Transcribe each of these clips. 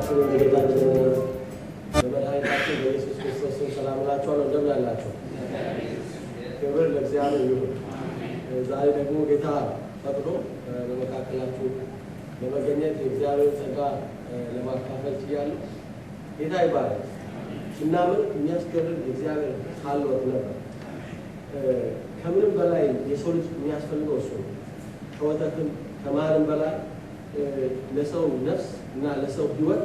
ሁላችሁ በጌታችን በመድኃኒታችን በኢየሱስ ክርስቶስ ሰላም ላችኋለሁ። እንደምን አላችሁ? ክብር ለእግዚአብሔር ይሁን። ዛሬ ደግሞ ጌታ ፈቅዶ በመካከላችሁ ለመገኘት የእግዚአብሔር ጸጋ ለማካፈል ችያለሁ። ጌታ ይባረክ። ስናምን የሚያስገርም የእግዚአብሔር ኃይሎት ነበር። ከምንም በላይ የሰው ልጅ የሚያስፈልገው እሱ ነው። ከወተትም ከማርም በላይ ለሰው ነፍስ እና ለሰው ሕይወት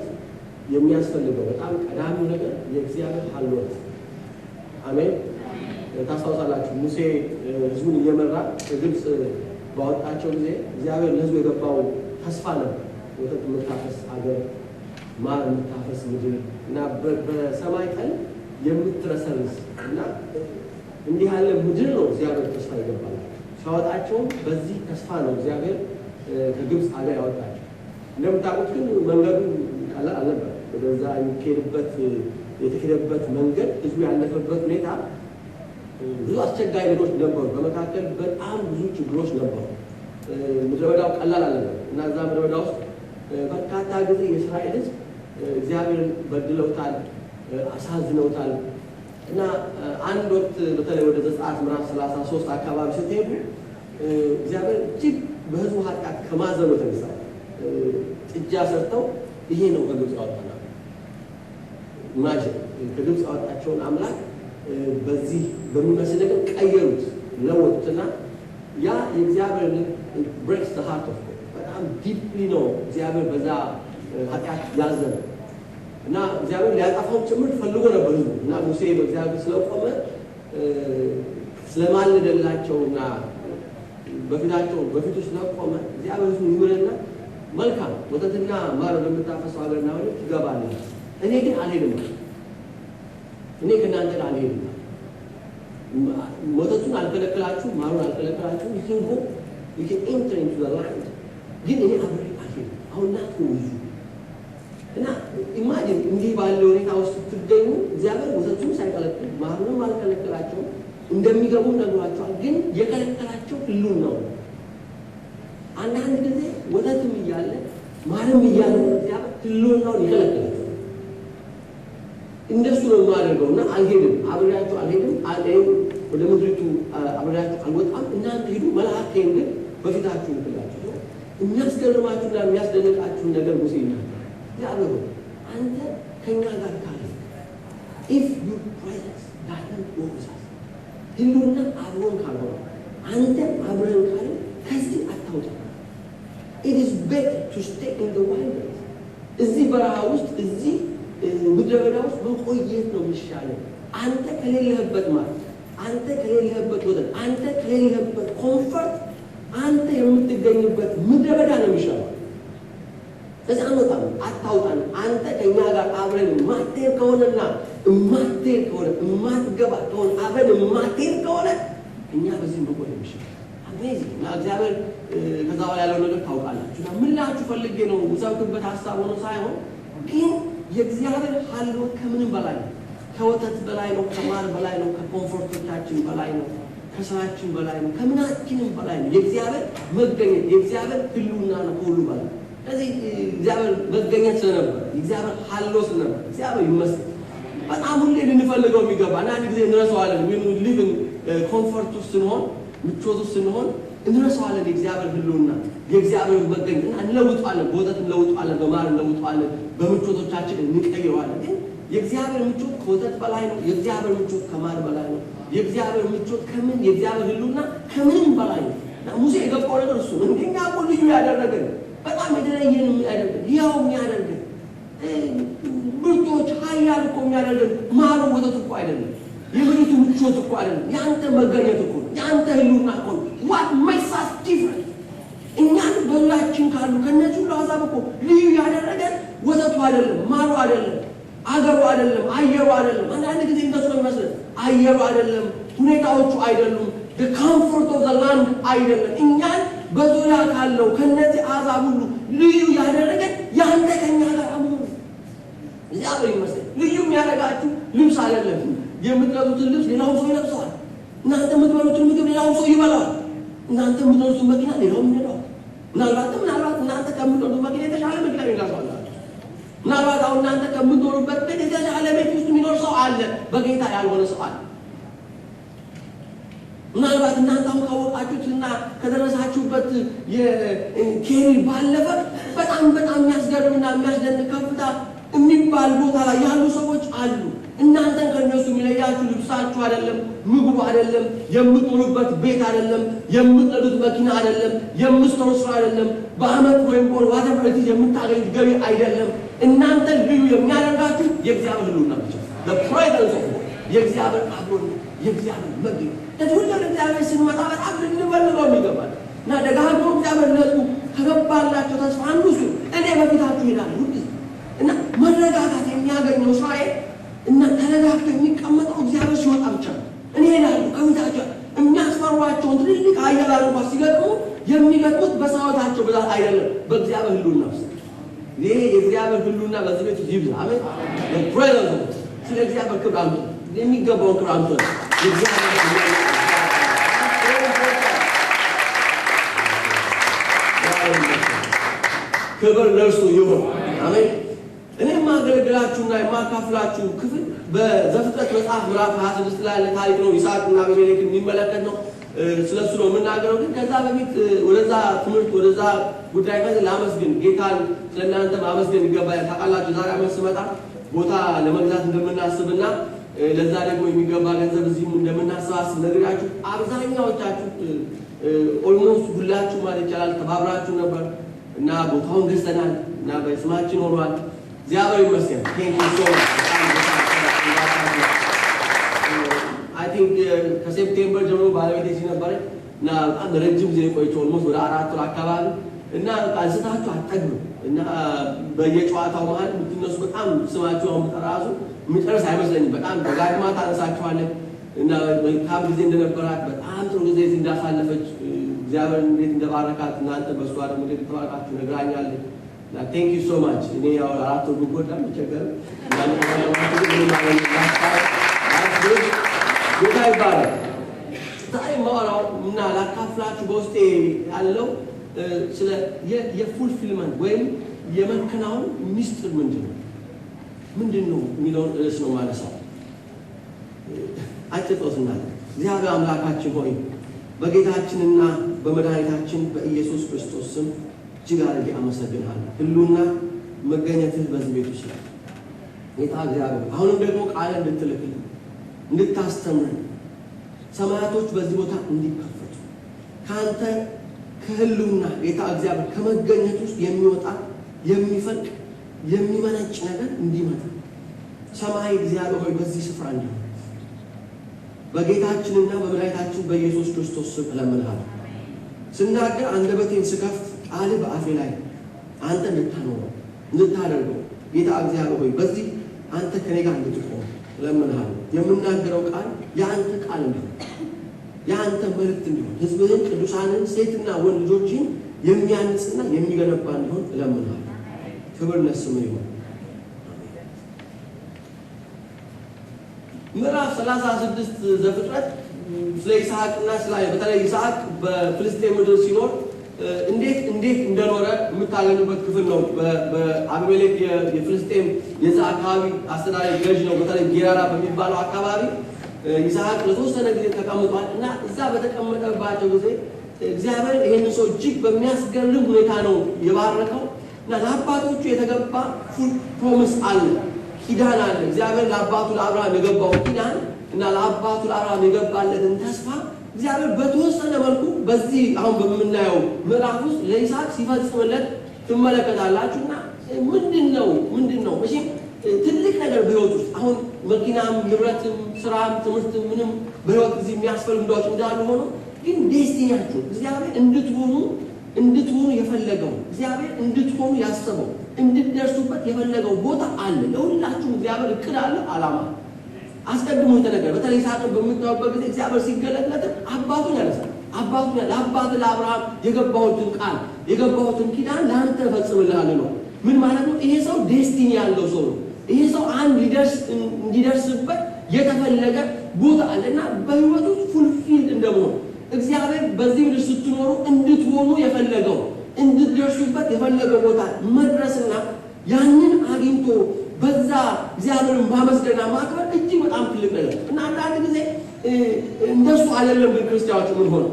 የሚያስፈልገው በጣም ቀዳሚው ነገር የእግዚአብሔር ኃይሎት። አሜን። ታስታውሳላችሁ ሙሴ ሕዝቡን እየመራ ከግብፅ ባወጣቸው ጊዜ እግዚአብሔር ለሕዝቡ የገባው ተስፋ ነበር። ወተት የምታፈስ ሀገር፣ ማር የምታፈስ ምድር እና በሰማይ ጠል የምትረሰርስ እና እንዲህ ያለ ምድር ነው እግዚአብሔር ተስፋ ይገባል። ሲያወጣቸው በዚህ ተስፋ ነው እግዚአብሔር ከግብፅ ሀገር ያወጣቸው። እንደምታውቁት ግን መንገዱ ቀላል አልነበረ። ወደዛ የተሄደበት መንገድ ህዝቡ ያለፈበት ሁኔታ ብዙ አስቸጋሪ ነገሮች ነበሩ። በመካከል በጣም ብዙ ችግሮች ነበሩ። ምድረ በዳው ቀላል አልነበረ እና እዛ ምድረ በዳ ውስጥ በርካታ ጊዜ የእስራኤል ህዝብ እግዚአብሔርን በድለውታል፣ አሳዝነውታል። እና አንድ ወቅት በተለይ ወደ ዘጸአት ምዕራፍ 33 አካባቢ ስትሄዱ እግዚአብሔር እጅግ በህዝቡ ኃጢአት ከማዘኑ የተነሳ ጥጃ ሰርተው ይሄ ነው ከግብፅ ያወጣናል ማጀት ከግብፅ ያወጣቸውን አምላክ በዚህ በሚመስል ነገር ቀየሩት፣ ለወጡትና ያ የእግዚአብሔር breaks the heart of God። በጣም ዲፕሊ ነው እግዚአብሔር በዛ ኃጢአት ያዘነ እና እግዚአብሔር ሊያጠፋው ጭምር ፈልጎ ነበር ህዝቡ እና ሙሴ በእግዚአብሔር ስለቆመ ስለማለደላቸውና በፊቱ ስለቆመ እግዚአብሔር ህዝቡ ይምረና መልካም ወተትና ማር ወደምታፈሰው ሀገርና ወደ ትገባለህ፣ እኔ ግን አልሄድም፣ እኔ ከእናንተ ጋር አልሄድም፣ ወተቱን አልከለከላችሁ፣ ማሩን አልከለከላችሁ፣ ይሄንጎ you can enter into the land ግን እኔ አብሬ አልሄድም። አሁን ናትኩ እና ኢማጂን እንዲህ ባለ ሁኔታ ውስጥ ትገኙ እግዚአብሔር ወተቱን ሳይከለክል ማሩንም አልከለከላቸው እንደሚገቡ ነግሯቸዋል። ግን የከለከላቸው ሁሉን ነው። አንዳንድ ጊዜ ወተትም እያለ ማርም እያለ እግዚአብሔር ሁሉን ነው ይከለክላል። እንደሱ ነው የማደርገው እና አልሄድም፣ አብሬያችሁ አልሄድም፣ ወደ ምድሪቱ አብሬያችሁ አልወጣም፣ እናንተ ሂዱ፣ መልአኬን ግን በፊታችሁ ልክላችሁ። የሚያስገርማችሁና የሚያስደንቃችሁ ነገር ሙሴ ይናገራል። እግዚአብሔር አንተ ከኛ ጋር ካለ if you presence doesn't go with us ህልውና አብሮን ካልሆነ አንተ አብረን ካለ ከዚህ አታውጣ። it is better to stay in the wilderness እዚህ በረሃ ውስጥ እዚህ ምድረ በዳ ውስጥ መቆየት ነው የሚሻለው። አንተ ከሌለህበት ማለት አንተ ከሌለህበት ወደን አንተ ከሌለህበት ኮምፈርት አንተ የምትገኝበት ምድረ በዳ ነው የሚሻለው። እዛ አንወጣም፣ አታውጣን። አንተ ከኛ ጋር አብረን ማትሄድ ከሆነና ማትሄድ ከሆነ ማትገባ ከሆነ አብረን ማትሄድ ከሆነ እኛ በዚህ መቆየት የሚሻለው። አሜዚንግ እና እግዚአብሔር ከዛ በኋላ ያለው ነገር ታውቃላችሁ። እና ምን ላችሁ ፈልጌ ነው ውሰብክበት ሀሳብ ሆኖ ሳይሆን ግን የእግዚአብሔር ኃይሎት ከምንም በላይ ነው። ከወተት በላይ ነው፣ ከማር በላይ ነው፣ ከኮምፎርቶቻችን በላይ ነው፣ ከስራችን በላይ ነው፣ ከምናችንም በላይ ነው። የእግዚአብሔር መገኘት የእግዚአብሔር ህልውና ነው ከሁሉ በላይ። ስለዚህ እግዚአብሔር መገኘት ስለነበር እግዚአብሔር ኃይሎት ስለነበር እግዚአብሔር ይመስገን። በጣም ሁሌ ልንፈልገው የሚገባ እና አንድ ጊዜ እንረሳዋለን። ምን ሊቭን ኮምፎርት ውስጥ ስንሆን ምቾት ውስጥ ስንሆን እንረሳዋለን የእግዚአብሔር ህልውና የእግዚአብሔር መገኘት እና እንለውጣለን። በወተት እንለውጣለን፣ በማር እንለውጣለን፣ በምቾቶቻችን እንቀይረዋለን። ግን የእግዚአብሔር ምቾት ከወተት በላይ ነው። የእግዚአብሔር ምቾት ከማር በላይ ነው። የእግዚአብሔር ምቾት ከምን የእግዚአብሔር ህልውና ከምንም በላይ ነው። ሙሴ የገባው ነገር እሱ እንደኛ እኮ ልዩ ያደረገን በጣም የተለየን የሚያደርገን ያው የሚያደርገን ብርቶች ኃያል እኮ የሚያደርገን ማሩ ወተት እኮ አይደለም፣ የምድሪቱ ምቾት እኮ አይደለም፣ ያንተ መገኘት እኮ ያንተ ህልውና እኮ what makes us different እኛን በዙሪያችን ካሉ ከነዚህ ሁሉ አሕዛብ እኮ ልዩ ያደረገን ወተቱ አይደለም፣ ማሩ አይደለም፣ አገሩ አይደለም፣ አየሩ አይደለም። አንዳንድ ጊዜ እንደሱ ነው የሚመስለን። አየሩ አይደለም፣ ሁኔታዎቹ አይደሉም፣ the comfort of the land አይደለም። እኛን በዙሪያ ካለው ከነዚህ አሕዛብ ሁሉ ልዩ ያደረገን ያንተ ከኛ ጋር አምኖ እግዚአብሔር ይመስገን። ልዩ የሚያደርጋችሁ ልብስ አይደለም። የምትለብሱትን ልብስ ሌላው ሰው ይለብሰዋል። እናንተ የምትበሉትን ምግብ ሌላው ሰው ይበላዋል። እናንተ የምትነዱትን መኪና ሌላው ይነዳዋል። ምናልባት እናንተ ከምትነዱት መኪና የተሻለ መኪና ይነዳዋል። ምናልባት ምናልባት አሁን እናንተ ከምትኖሩበት ቤት የተሻለ ቤት ውስጥ የሚኖር ሰው አለ፣ በጌታ ያልሆነ ሰው አለ። ምናልባት እናንተ አሁን ካወቃችሁትና ከደረሳችሁበት የኬሪር ባለፈ በጣም የሚያስገርምና የሚያስደንቅ ከፍታ የሚባል ቦታ ላይ ያሉ ሰዎች አሉ። እናንተን ከእነሱ የሚለያችሁ ልብሳችሁ አይደለም፣ ምግቡ አይደለም፣ የምትኖሩበት ቤት አይደለም፣ የምትነዱት መኪና አይደለም፣ የምትሰሩት ስራ አይደለም፣ በአመት ወይም ዋተፈርቲ የምታገኙት ገቢ አይደለም። እናንተን ልዩ የሚያደርጋችሁ የእግዚአብሔር ሕልውና ብቻ ለፕሬዘንስ ኦፍ የእግዚአብሔር አብሮነት የእግዚአብሔር መገኘት ለሁሉ እግዚአብሔር ስንመጣ በጣም ልንፈልገው ይገባል እና ደጋግሞ እግዚአብሔር ለሱ ከገባላቸው ተስፋ አንዱ እሱ እኔ በፊታችሁ እሄዳለሁ እና መረጋጋት የሚያገኘው እስራኤል እና ተረጋግቶ የሚቀመጠው እግዚአብሔር ሲወጣ ብቻ ነው። እኔ እሄዳለሁ ከፊታቸው የሚያስፈሯቸውን ትልልቅ ኃያላን እንኳን ሲገጥሙ የሚገጥሙት በሰራዊታቸው ብዛት አይደለም፣ በእግዚአብሔር ሕልውና ውስጥ። ይሄ የእግዚአብሔር ሕልውና በዚህ ቤት ውስጥ ይብዛ። አሜን። ለፕሬዘንስ ስለ እግዚአብሔር ክብር አምጡ፣ የሚገባውን ክብር አምጡ። ክብር ለእርሱ ይሁን። አሜን። እኔ የማገለግላችሁና የማካፍላችሁ ክፍል በዘፍጥረት መጽሐፍ ምዕራፍ 26 ላይ ያለ ታሪክ ነው። ይስሐቅና አቤሜሌክን የሚመለከት ነው። ስለሱ ነው የምናገረው። ግን ከዛ በፊት ወደዛ ትምህርት ወደዛ ጉዳይ ከዚህ ላመስግን፣ ጌታን ስለእናንተ ማመስገን ይገባል። ታውቃላችሁ ዛሬ ዓመት ስመጣ ቦታ ለመግዛት እንደምናስብና ለዛ ደግሞ የሚገባ ገንዘብ እዚህም እንደምናሰባስብ ነግራችሁ አብዛኛዎቻችሁ ኦልሞስት ሁላችሁ ማለት ይቻላል ተባብራችሁ ነበር እና ቦታውን ገዝተናል እና በስማችን ሆኗል። እግዚአብሔር ይመስገን። ቴንክ ዩ ሶ አይ ቲንክ ከሴፕቴምበር ጀምሮ ባለቤቴ ሲነበረች እና በጣም ረጅም ጊዜ ቆይቼ ኦልሞስት ወደ 4 ወር አካባቢ እና አንስታችሁ አጠግቡ እና በየጨዋታው መሀል የምትነሱ በጣም ስማችሁ አሁን ተራሱ ምጨርስ አይመስለኝም። በጣም ደጋግማ ታነሳችኋለች እና መልካም ጊዜ እንደነበራት በጣም ጥሩ ጊዜ እንዳሳለፈች እግዚአብሔር እንዴት እንደባረካት እናንተ በሷ ደግሞ እንዴት ተባረካችሁ ነግራኛለች። እና ቴንክ ዩ ሶ ማች። እኔ ያው 4 ወር ብቆጣ ምቸገር ጌታ ይባረክ። ዛሬ ማወራው እና ላካፍላችሁ በውስጤ ያለው ስለ የፉልፊልመንት ወይም የመከናወን ሚስጥር ምንድን ነው የሚለውን ርዕስ ነው ማለት ነው። አጭጦስና እግዚአብሔር አምላካችን ሆይ በጌታችንና በመድኃኒታችን በኢየሱስ ክርስቶስ ስም እጅግ አድርጌ አመሰግናለሁ። ሕልውና መገኘትህ በዚህ ቤት ውስጥ ጌታ እግዚአብሔር አሁንም ደግሞ ቃል እንድትልክልን እንድታስተምረን ሰማያቶች በዚህ ቦታ እንዲከፈቱ ከአንተ ከሕልውና ጌታ እግዚአብሔር ከመገኘት ውስጥ የሚወጣ የሚፈልቅ የሚመነጭ ነገር እንዲመጣ ሰማይ እግዚአብሔር ሆይ በዚህ ስፍራ እንዲሆን በጌታችንና በመድኃኒታችን በኢየሱስ ክርስቶስ ስም እለምንሃለሁ። ስናገር አንደበቴን ስከፍት ቃል በአፌ ላይ አንተ እንድታኖረው እንድታደርገው ጌታ እግዚአብሔር ሆይ በዚህ አንተ ከኔ ጋር እንድትቆም እለምንሃለሁ። የምናገረው ቃል የአንተ ቃል እንዲሆን የአንተ መልእክት እንዲሆን ሕዝብህን ቅዱሳንን ሴትና ወንድ ልጆችን የሚያንጽና የሚገነባ እንዲሆን እለምንሃለሁ። ክብር ለስምህ ይሁን። ምዕራፍ 36 ዘፍጥረት ስለ ይስሐቅና ስለ በተለይ ይስሐቅ በፍልስጤም ምድር ሲኖር እንዴት እንደኖረ የምታገኙበት ክፍል ነው። በአቤሜሌክ የፍልስጤም የዛ አካባቢ አስተዳዳሪ ገዥ ነው። በተለይ ጌራራ በሚባለው አካባቢ ይስሐቅ ለተወሰነ ጊዜ ተቀምጧል እና እዛ በተቀመጠባቸው ጊዜ እግዚአብሔር ይህንን ሰው እጅግ በሚያስገርም ሁኔታ ነው የባረከው እና ለአባቶቹ የተገባ ፉል ፕሮሚስ አለ፣ ኪዳን አለ። እግዚአብሔር ለአባቱ ለአብርሃም የገባው ኪዳን እና ለአባቱ ለአብርሃም የገባለትን ተስፋ እግዚአብሔር በተወሰነ መልኩ በዚህ አሁን በምናየው ምዕራፍ ውስጥ ለይስሐቅ ሲፈጽምለት ትመለከታላችሁ። እና ምንድን ነው እሺ ትልቅ ነገር በህይወት ውስጥ አሁን መኪናም ንብረትም ስራም ትምህርትም ምንም በህይወት እዚህ የሚያስፈልጉ ጉዳዮች እንዳሉ ሆኖ ግን ዴስቲኒያችሁ እግዚአብሔር እንድትሆኑ የፈለገው እግዚአብሔር እንድትሆኑ ያሰበው እንድትደርሱበት የፈለገው ቦታ አለ። ለሁላችሁም እግዚአብሔር እቅድ አለ፣ ዓላማ አስቀድሞ የተነገረ። በተለይ ይስሐቅን በምታዩበት ጊዜ እግዚአብሔር ሲገለጥለት አባቱን ያነሳል። ለአባቱ ለአብርሃም የገባሁትን ቃል የገባሁትን ኪዳን ለአንተ እፈጽምልሃለሁ ነው። ምን ማለት ነው? ይሄ ሰው ዴስቲኒ ያለው ሰው ነው። ይሄ ሰው አንድ እንዲደርስበት የተፈለገ ቦታ አለና በህይወቱ ፉልፊልድ እንደሆነ እግዚአብሔር በዚህ ምድር ስትኖሩ እንድትሆኑ የፈለገው እንድትደርሱበት የፈለገው ቦታ መድረስና ያንን አግኝቶ በዛ እግዚአብሔርን ማመስገንና ማክበር እጅግ በጣም ትልቅ ነገር እና አንዳንድ ጊዜ እንደሱ አይደለም ግን ክርስቲያኖች ምን ሆነ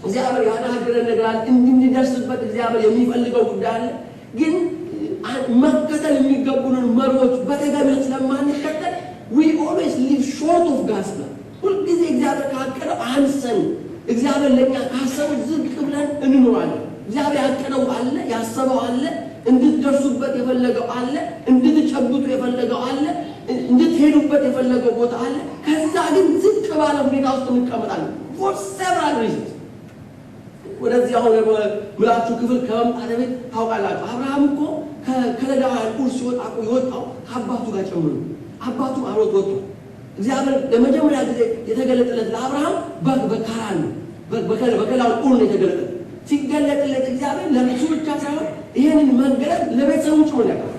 እግዚአብሔር ያናገረን ነገር አለ እንድንደርስበት እግዚአብሔር የሚፈልገው ጉዳይ አለ ግን መከተል የሚገቡንን መርሆች በተገቢው ስለማንከተል we always live short of God's plan ሁልጊዜ እግዚአብሔር ካቀደው አንሰን እግዚአብሔር ለኛ ካሰበው ዝቅ ብለን እንኖራለን እግዚአብሔር ያቀደው አለ ያሰበው አለ እንድትደርሱበት የፈለገው አለ እንድትጨብጡ የፈለገው አለ እንድትሄዱበት የፈለገው ቦታ አለ ከዛ ግን ዝቅ ባለ ሁኔታ ውስጥ እንቀመጣለን for several reasons ወደዚህ አሁን ምላችሁ ክፍል ከመምጣት በፊት ታውቃላችሁ አብርሃም እኮ ከከለዳውያን ኡር ሲወጣ የወጣው ከአባቱ ጋር ጨምሮ አባቱ አብሮት ወጥቶ እግዚአብሔር ለመጀመሪያ ጊዜ የተገለጠለት ለአብርሃም በካራን በከለዳውያን ኡር ነው የተገለጠለት ሲገለጥለት እግዚአብሔር ለራሱ ብቻ ሳይሆን ይሄንን መንገድ ለቤተሰቡም ጭምር ያካፍላል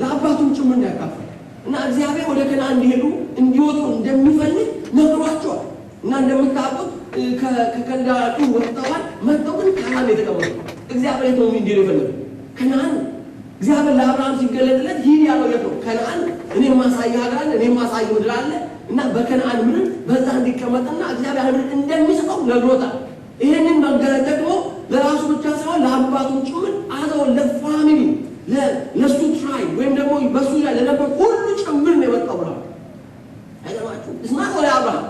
ለአባቱም ጭምር ያካፍላል እና እግዚአብሔር ወደ ከነዓን እንዲሄዱ እንዲወጡ እንደሚፈልግ ነግሯቸዋል እና እንደምታውቁት ከከለዳውያን ወጥተዋል መጥተው ግን ካራን የተቀመጡ እግዚአብሔር ነው እንዲሄዱ የፈለገው ከነዓን እግዚአብሔር ለአብርሃም ሲገለጥለት ሂድ ያለው የት ነው ከነዓን እኔ ማሳየህ ሀገር አለ እኔ ማሳየህ ምድር አለ እና በከነዓን ምድር በዛ እንዲቀመጥና እግዚአብሔር ምድር እንደሚሰጠው ነግሮታል ይሄንን መንገድ ደግሞ ለራሱ ብቻ ሳይሆን ለአባቱም ጭምር አዘው ለፋሚሊ ለሱ ትራይብ ወይም ደግሞ በሱ ላይ ለነበር ሁሉ ጭምር ነው የወጣው ብራ አይደማችሁ እስማ ወደ አብርሃም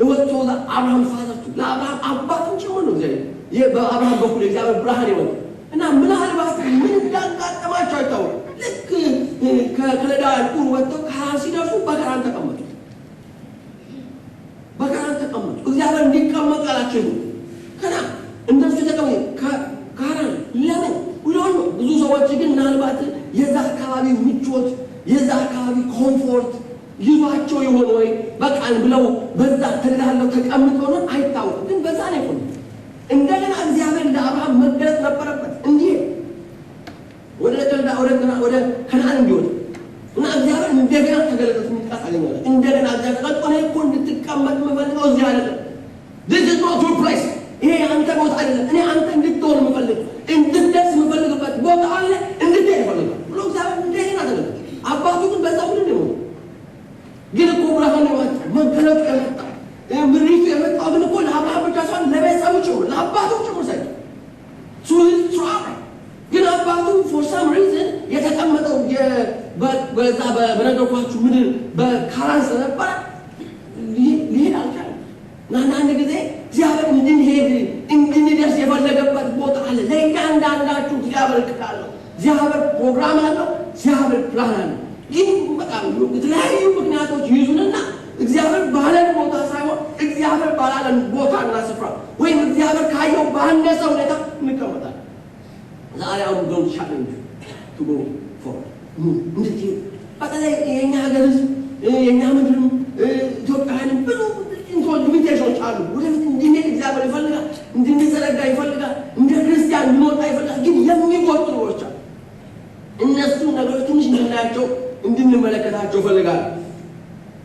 የወጣው አብርሃም ፋዘርቱ ለአብርሃም አባቱም ጭምር ነው እግዚአብሔር በአብርሃም በኩል እግዚአብሔር ብርሃን ይወጣ እና ምናልባት ምን እንዳጋጠማቸው አይታወቅም ልክ ከከለዳውያን ኡር ወጥተው ካራን ሲደርሱ በካራን ተቀመጡ እግዚአብሔር እንዲቀመጡ ያላቸው ከና እንደሱ ተቀመጡ ካራን ለምን ሁሉ ብዙ ሰዎች ግን ምናልባት የዛ አካባቢ ምቾት የዛ አካባቢ ኮምፎርት ይዟቸው ይሆን ወይ በቃል ብለው በዛ ተዳለው ተቀምጠው ነው አይታወቅም ግን በዛ ነው ቆም እንደገና እግዚአብሔር ለአብርሃም መገለጥ ነበረበት እንዴ ወደ ከነዓን እንዲወጣ እና እግዚአብሔር እንደገና ተገለጠት ምንጣት አገኘው እንደገና እግዚአብሔር ተቀጥቆ እኮ እንድትቀመጥ መፈልገው እዚህ አይደለም this is not your place ይሄ አንተ ቦታ አይደለም እኔ አንተ እንድትሆን መፈልግ እንድትደርስ መፈልግበት ቦታ አለ እንድትሄድ ይፈልጋል ብሎ እግዚአብሔር እንደገና ተገለጠ አባቱ ግን በዛው ምንድን ነው ግን እኮ ብርሃን ነው መገለጥ የመጣ ምሪቱ የመጣው ግን እኮ ለአብርሃም ብቻ ሳይሆን ለቤተሰቡ ጭምር ለአባቱ ጭምር ሳይሆን ግን አባቱ for some reason የተቀመጠው በዛ በነገርኳችሁ ምድር በካራን ስለነበረ ሊሄድ አልቻለም እና አንዳንድ ጊዜ እግዚአብሔር እንድንደርስ የፈለገበት ቦታ አለ ለእያንዳንዳችሁ እግዚአብሔር እቅድ አለው እግዚአብሔር ፕሮግራም አለው እግዚአብሔር ፕላን አለው ግን በጣም የተለያዩ ምክንያቶች ይዙንና እግዚአብሔር ባለን ቦታ ሳይሆን እግዚአብሔር ባላለን ቦታና ስፍራ ወይም እግዚአብሔር ካየው ባነሰ ሁኔታ እንቀመጣለን ዛሬ አሁን don't challenge to go forward እንዴት በተለይ የኛ ሀገር የኛ ምድርም ኢትዮጵያንም ብዙ ሊሚቴሽኖች አሉ ወደፊት እንድንሄድ እግዚአብሔር ይፈልጋል እንድንዘረጋ ይፈልጋል እንደ ክርስቲያን እንድንወጣ ይፈልጋል ግን የሚጎቱ ነገሮች አሉ እነሱ ነገሮች ትንሽ እንድናያቸው እንድንመለከታቸው ይፈልጋል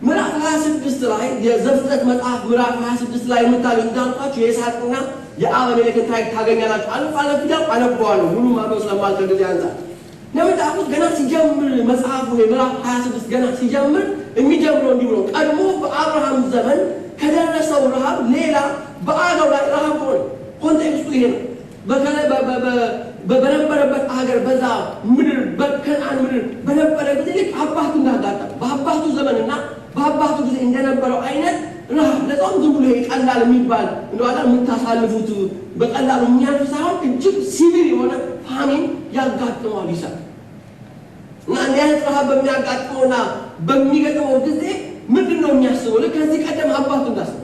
ምዕራፍ 26 ላይ የዘፍጥረት መጽሐፍ ምዕራፍ 26 ላይ የምታገኙት እንዳልኳችሁ የይስሐቅና የአቤሜሌክን ታሪክ ታገኛላችሁ አለፍ ፊደል አነበዋለሁ ሙሉ ማበስ ለማልከ ጊዜ አንፃር ለምታውቁት ገና ሲጀምር መጽሐፉ ምዕራፍ 26 ገና ሲጀምር የሚጀምረው እንዲህ ብሎ ቀድሞ በአብርሃም ዘመን ከደረሰው ረሃብ ሌላ በአገው ላይ ረሃብ ሆነ ኮንቴክስቱ ይሄ ነው በነበረበት ሀገር በዛ ምድር በከነዓን ምድር በነበረ ጊዜ ልክ አባቱ እንዳጋጠመ በአባቱ ዘመንና በአባቱ ጊዜ እንደነበረው አይነት ረሃብ ለጾም ዝም ብሎ ይቀላል የሚባል እንደዋላ የምታሳልፉት በቀላሉ የሚያልፍ ሳይሆን እጅግ ሲቪር የሆነ ፋሚን ያጋጥመዋል ይሳቅ እና እንዲህ ረሃብ በሚያጋጥመውና በሚገጥመው ጊዜ ምንድን ነው የሚያስበው ልክ ከዚህ ቀደም አባቱ እንዳስበው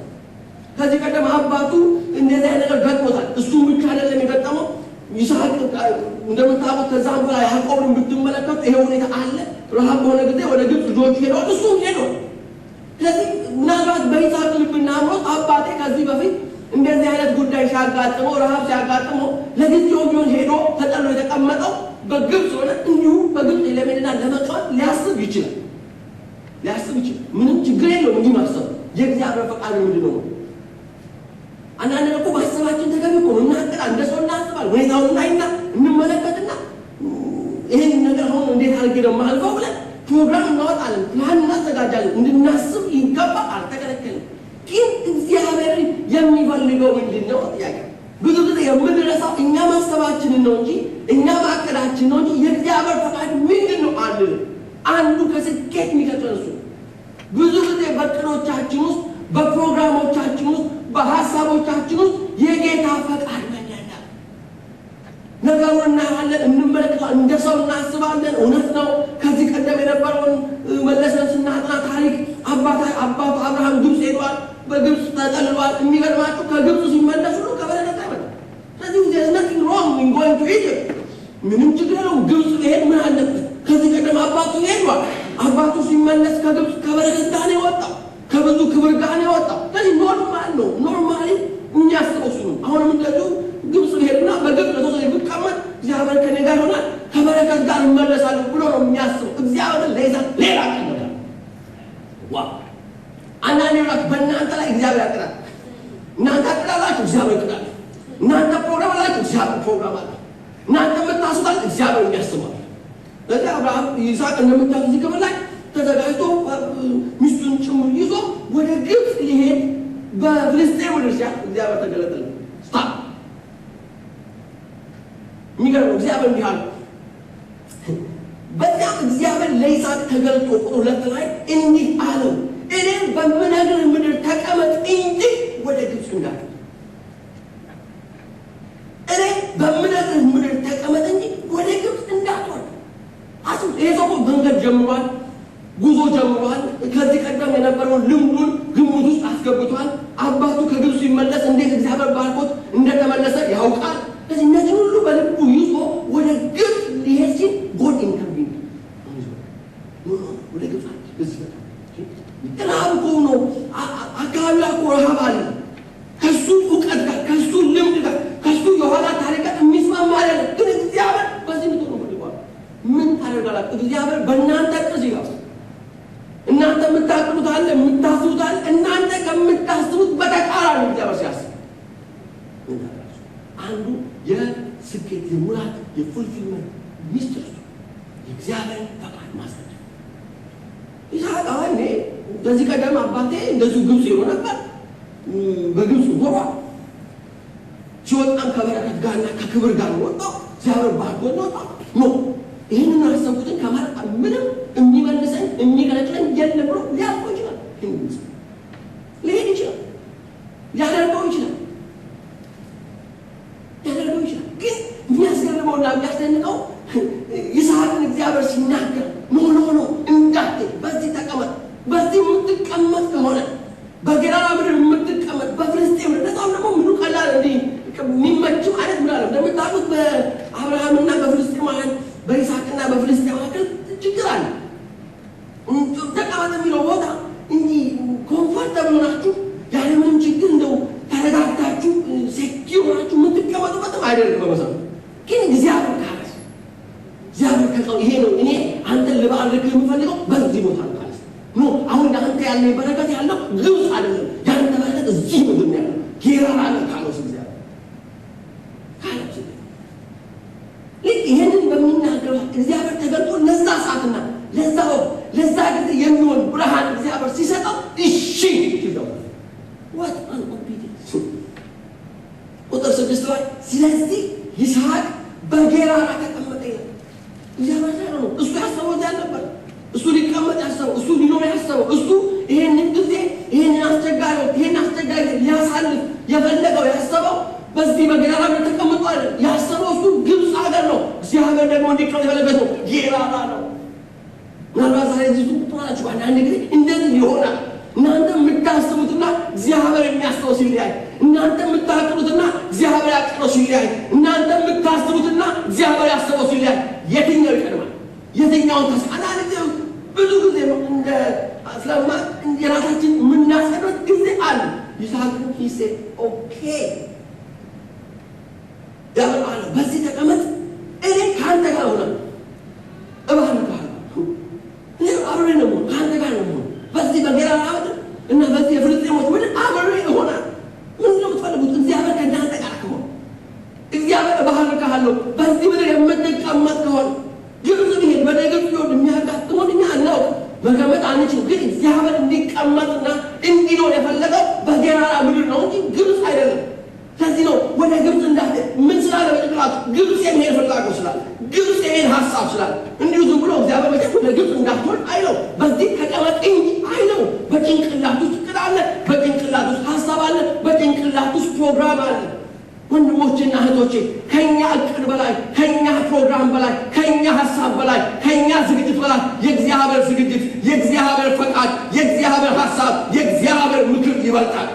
ከዚህ ቀደም አባቱ እንደዚህ አይነት ነገር ገጥሞታል እሱም ብቻ አይደለም የገጠመው ይስሐቅ እንደምታውቁት ከዛም በኋላ ያዕቆብን ብትመለከቱ ይሄ ሁኔታ አለ ረሃብ በሆነ ጊዜ ወደ ግብፅ ልጆቹ ሄደዋል እሱም ሄዷል ስለዚህ ምናልባት በይስሐቅ ልብና አምሮት አባቴ ከዚህ በፊት እንደዚህ አይነት ጉዳይ ሲያጋጥመው ረሃብ ሲያጋጥመው ለጊዜው ቢሆን ሄዶ ተጠሎ የተቀመጠው በግብፅ ሆነ እንዲሁ በግብፅ ለመሄድና ለመቀመጥ ሊያስብ ይችላል ምንም ችግር የለውም እንዲህ ማሰብ የእግዚአብሔር ፈቃድ ምንድን ነው አንዳንድ ደግሞ ማሰባችን ተገቢ እኮ ነው እናንተ እንደ ሰው እናስባል ሁኔታውን እናይና እንመለከትና ይሄን ነገር አሁን እንዴት አድርጌ ነው ማልፈው ብለን ፕሮግራም እናወጣለን፣ ፕላን እናዘጋጃለን፣ እንድናስብ ይገባል፣ አልተከለከለም። ግን እግዚአብሔር የሚፈልገው ምንድነው? ጥያቄ ብዙ ጊዜ የምንረሳው እኛ ማሰባችንን ነው እንጂ እኛ ማቀዳችን ነው እንጂ የእግዚአብሔር ፈቃድ ምንድነው አንልም። አንዱ ከስኬት የሚከተል እሱ ብዙ ጊዜ በቅዶቻችን ውስጥ በፕሮግራሞቻችን ውስጥ በሐሳቦቻችን ውስጥ የጌታ ፈቃድ ምንድን ነው? ነገሩን እናያለን፣ እንመለከታለን፣ እንደ ሰው እናስባለን። እውነት ነው። ከዚህ ቀደም የነበረውን መለሰን ስናጠና ታሪክ አባቱ አብርሃም ግብፅ ሄዷል፣ በግብፅ ተጠልሏል። የሚገርማችሁ ከግብፅ ሲመለሱ ነው ከበረከት አይመጣም። ስለዚህ there's nothing wrong in going to Egypt። ምንም ችግር የለውም። ግብፅ ሄድ ምን አለበት? ከዚህ ቀደም አባቱ ሄዷል። አባቱ ሲመለስ ከግብፅ ከበረከት ጋር ነው የወጣው፣ ከብዙ ክብር ጋር ነው የወጣው። ስለዚህ ኖርማል ነው። ኖርማሊ የሚያስበው እሱ ነው። አሁንም እንደዚሁ ግብፅ ሄድና በግብፅ ለተወሰነ ብቀመጥ እግዚአብሔር ከኔ ጋር ይሆናል ከበረከት ጋር እመለሳለሁ ብሎ ነው የሚያስበው። እግዚአብሔር ሌላ ቀን ነው። ዋው! አንዳንዴ በእናንተ ላይ እግዚአብሔር ያቅዳል። እናንተ አቅዳላችሁ፣ እግዚአብሔር ያቅዳል። እናንተ ፕሮግራም አላችሁ፣ እግዚአብሔር ፕሮግራም አለ። እናንተ የምታስባል፣ እግዚአብሔር የሚያስባል። ለዚህ አብርሃም ይስሐቅ እንደምታዩት እዚህ ክፍል ላይ ተዘጋጅቶ ሚስቱን ጭምር ይዞ ወደ ግብፅ ሊሄድ በፍልስጤም ወደ ሲያ እግዚአብሔር ተገለጠለት። ስታፕ! የሚገርመው እግዚአብሔር እንዲህ አለ። በዚያም እግዚአብሔር ለይስሐቅ ተገልጦ ቁጥር 2 ላይ እንዲህ አለው፣ እኔ በምነግርህ ምድር ተቀመጥ እንጂ ወደ ግብፅ እንዳትሄድ። እኔ በምነግርህ ምድር ተቀመጥ እንጂ ወደ ግብፅ እንዳትወርድ። ይሄ ሰው መንገድ ጀምሯል፣ ጉዞ ጀምሯል። ከዚህ ቀደም የነበረውን ልምዱን ግምት ውስጥ አስገብቷል። አባቱ ከግብፅ ሲመለስ እንዴት እግዚአብሔር ባርኮት እንደተመለሰ ያውቃል። ስለዚህ እነዚህ ሁሉ በልቡ ይዞ ወደ ግብፅ ሊሄድ ሲል ጎድ ኢንተርቪው ወደ ግብፅ ረሃብ እኮ ነው። አካባቢ እኮ ረሃብ አለ። ከሱ እውቀት ጋር ከሱ ልምድ ጋር ከሱ የኋላ ታሪክ ጋር የሚስማማ አይደለም። ግን እግዚአብሔር በዚህ ምትሆ ነው ይባላል። ምን ታደርጋላችሁ? እግዚአብሔር በእናንተ ቅዝ ይጋር እናንተ የምታቅዱት አለ፣ የምታስቡት አለ። እናንተ ከምታስቡት በተቃራኒ እግዚአብሔር ሲያስብ አንዱ የስኬት የሙላት የፉልፊልመንት ሚስጥር የእግዚአብሔር ፈቃድ ማስቀደም። ይስሐቅ እኔ በዚህ ቀደም አባቴ እንደዚሁ ግብፅ ይሆን ነበር። በግብፅ ጎራ ሲወጣም ከበረከት ጋርና ከክብር ጋር ወጣው። እግዚአብሔር ባርኮት ነው ኖ ይህንን አሰብኩትን ከማለት ምንም የሚመልሰኝ የሚገለጥለኝ የለም ብሎ ሊያልቀው ይችላል። ሊሄድ ይችላል፣ ሊያደርገው ይችላል። ግን የሚያስገርመውና የሚያስደንቀው ይስሐቅን እግዚአብሔር ሲናገር ኖ እንዳትሄድ፣ በዚህ ተቀመጥ። በዚህ የምትቀመጥ ከሆነ በጌራራ ምድር የምትቀመጥ በፍልስጤም በጣም ደግሞ ምኑ ቀላል እንዲህ የሚመችም አይነት ምናለ እንደምታውቁት በአብርሃምና በፍልስጤማውያን በይስሐቅና በፍልስጤም መካከል ችግር አለ። ተቀመጥ የሚለው ቦታ እንዲህ ኮምፎርተብል ሆናችሁ ያለምንም ችግር እንደው ተረጋግታችሁ ሴኪር ሆናችሁ የምትቀመጡበትም አይደለም። በመሰረቱ ግን እግዚአብሔር ካለ እግዚአብሔር ከቀው ይሄ ነው እኔ አንተን ልባርክ የምፈልገው በዚህ ቦታ ነው ካለ ኖ አሁን አንተ ያለ በረከት ያለው ግብፅ አይደለም። ያንተ በረከት እዚህ ምድር ነው ያለው። ጌራራ ነው ካለው እግዚአብሔር ልክ ይሄንን በሚናገረው እግዚአብሔር ተገልጦ ለዛ ሰዓትና ለዛ ጊዜ የሚሆን ብርሃን እግዚአብሔር ሲሰጠው እሺ ይለው what an obedience። ቁጥር 6 ላይ ስለዚህ ይስሐቅ በጌራራ ተቀመጠ ይላል። እግዚአብሔር ነው እሱ ያሰበው ነበር። እሱ ሊቀመጥ ያሰበው፣ እሱ ሊኖር ያሰበው፣ እሱ ይሄንን ጊዜ ይሄንን አስቸጋሪ ሊያሳልፍ የፈለገው ያሰበው በዚህ በጌራራ ተቀምጦ አይደል። ያሰበው እሱ ግብፅ ሀገር ነው። እግዚአብሔር ደግሞ እንዲቀመጥ የፈለገው ነው ጌራራ ነው። ምናልባት ዛሬ እዚህ ቁጥራችሁ አንዳንድ ጊዜ እንደዚህ ይሆናል። እናንተ የምታስቡትና እግዚአብሔር የሚያስበው ሲለያይ፣ እናንተ የምታቅዱትና እግዚአብሔር ያቀደው ሲለያይ፣ እናንተ የምታስቡትና እግዚአብሔር ያስበው ሲለያይ የትኛው ይቀድማል? የትኛውን ተስፋና ብዙ ጊዜ እንደ አስላማ የራሳችን የምናስቀድበት ጊዜ አለ። ይስሐቅ ሂሴ ኦኬ ያበቃለ በዚህ ተቀመጥ፣ እኔ ከአንተ ጋር ሆነ እባርክሃለሁ። እኔ አብሬ ነው ከአንተ ጋር ነው በዚህ በጌራራ ምድር እና በዚህ የፍልስጤሞች ምድር አብሬ እሆናለሁ። ምንድን ነው የምትፈልጉት? እግዚአብሔር ከእናንተ ጋር ከሆነ እግዚአብሔር እባርክሃለሁ። በዚህ ምድር የምትቀመጥ ከሆነ ግብፅ መገመት አንችልም። ግን እግዚአብሔር እንዲቀመጥና እንዲኖር የፈለገው በጌራራ ምድር ነው እንጂ ግብፅ አይደለም። ስለዚህ ነው ወደ ግብፅ እንዳትሄድ ምን ስላለ በጭንቅላቱ ግብፅ የሚሄድ ፍላጎት ስላለ ግብፅ የሚሄድ ሀሳብ ስላለ እንዲሁ ዝም ብሎ እግዚአብሔር መቼም ወደ ግብፅ እንዳትሆን አይለው። በዚህ ተቀመጥ እንጂ አይለው። በጭንቅላት ውስጥ እቅድ አለ፣ በጭንቅላት ውስጥ ሀሳብ አለ፣ በጭንቅላት ውስጥ ፕሮግራም አለ። ወንድሞቼና እህቶቼ ከኛ እቅድ በላይ ከኛ ፕሮግራም በላይ ከኛ ሀሳብ በላይ ከኛ ዝግጅት በላይ የእግዚአብሔር ዝግጅት፣ የእግዚአብሔር ፈቃድ፣ የእግዚአብሔር ሀሳብ፣ የእግዚአብሔር ምክር ይበልጣል።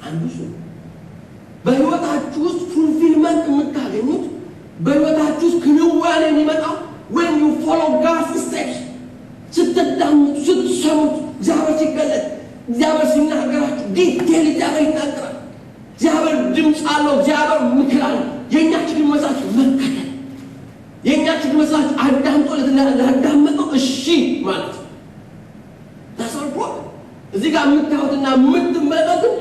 አንዱ በህይወታችሁ ውስጥ ፉልፊልመንት የምታገኙት በህይወታችሁ ውስጥ ክንዋኔ የሚመጣው when you follow God's steps ስትዳምጡ ስትሰሙት እግዚአብሔር ሲገለጥ እግዚአብሔር ሲናገራችሁ ዲቴል እግዚአብሔር ይናገራል። እግዚአብሔር ድምፅ አለው። እግዚአብሔር ምክር አለው። የእኛ ችግር መሳችሁ መከተል፣ የእኛ ችግር መሳችሁ አዳምጦ ለአዳመጠው እሺ ማለት ታሰልፎ እዚህ ጋር የምታዩትና የምትመለከቱት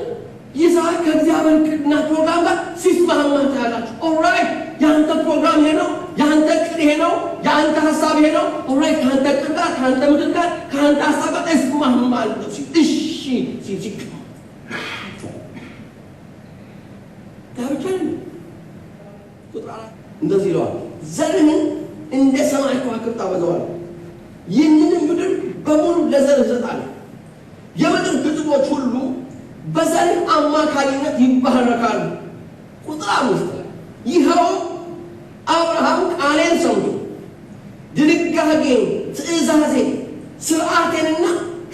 ይስሐቅ ከእግዚአብሔር እቅድና ፕሮግራም ጋር ሲስማማ ታያላችሁ። ኦልራይት የአንተ ፕሮግራም ይሄ ነው፣ የአንተ እቅድ ይሄ ነው፣ የአንተ ሀሳብ ይሄ ነው። ኦልራይት ከአንተ እቅድ ጋር ከአንተ ምክር ጋር ከአንተ ሀሳብ ጋር እስማማለሁ ሲል እሺ ሲል ጋብቻ ቁጥር 4 እንደዚህ ይለዋል፣ ዘርህን እንደ ሰማይ ከዋክብት አበዛዋለሁ፣ ይህንንም ምድር በሙሉ ለዘርህ እሰጣለሁ፣ የምድር ግጥሞች ሁሉ በዘር አማካኝነት ይባረካሉ። ቁጥር 5 ይኸው አብርሃም ቃሌን ሰምቶ ድንጋጌን፣ ትእዛዜን፣ ስርዓቴንና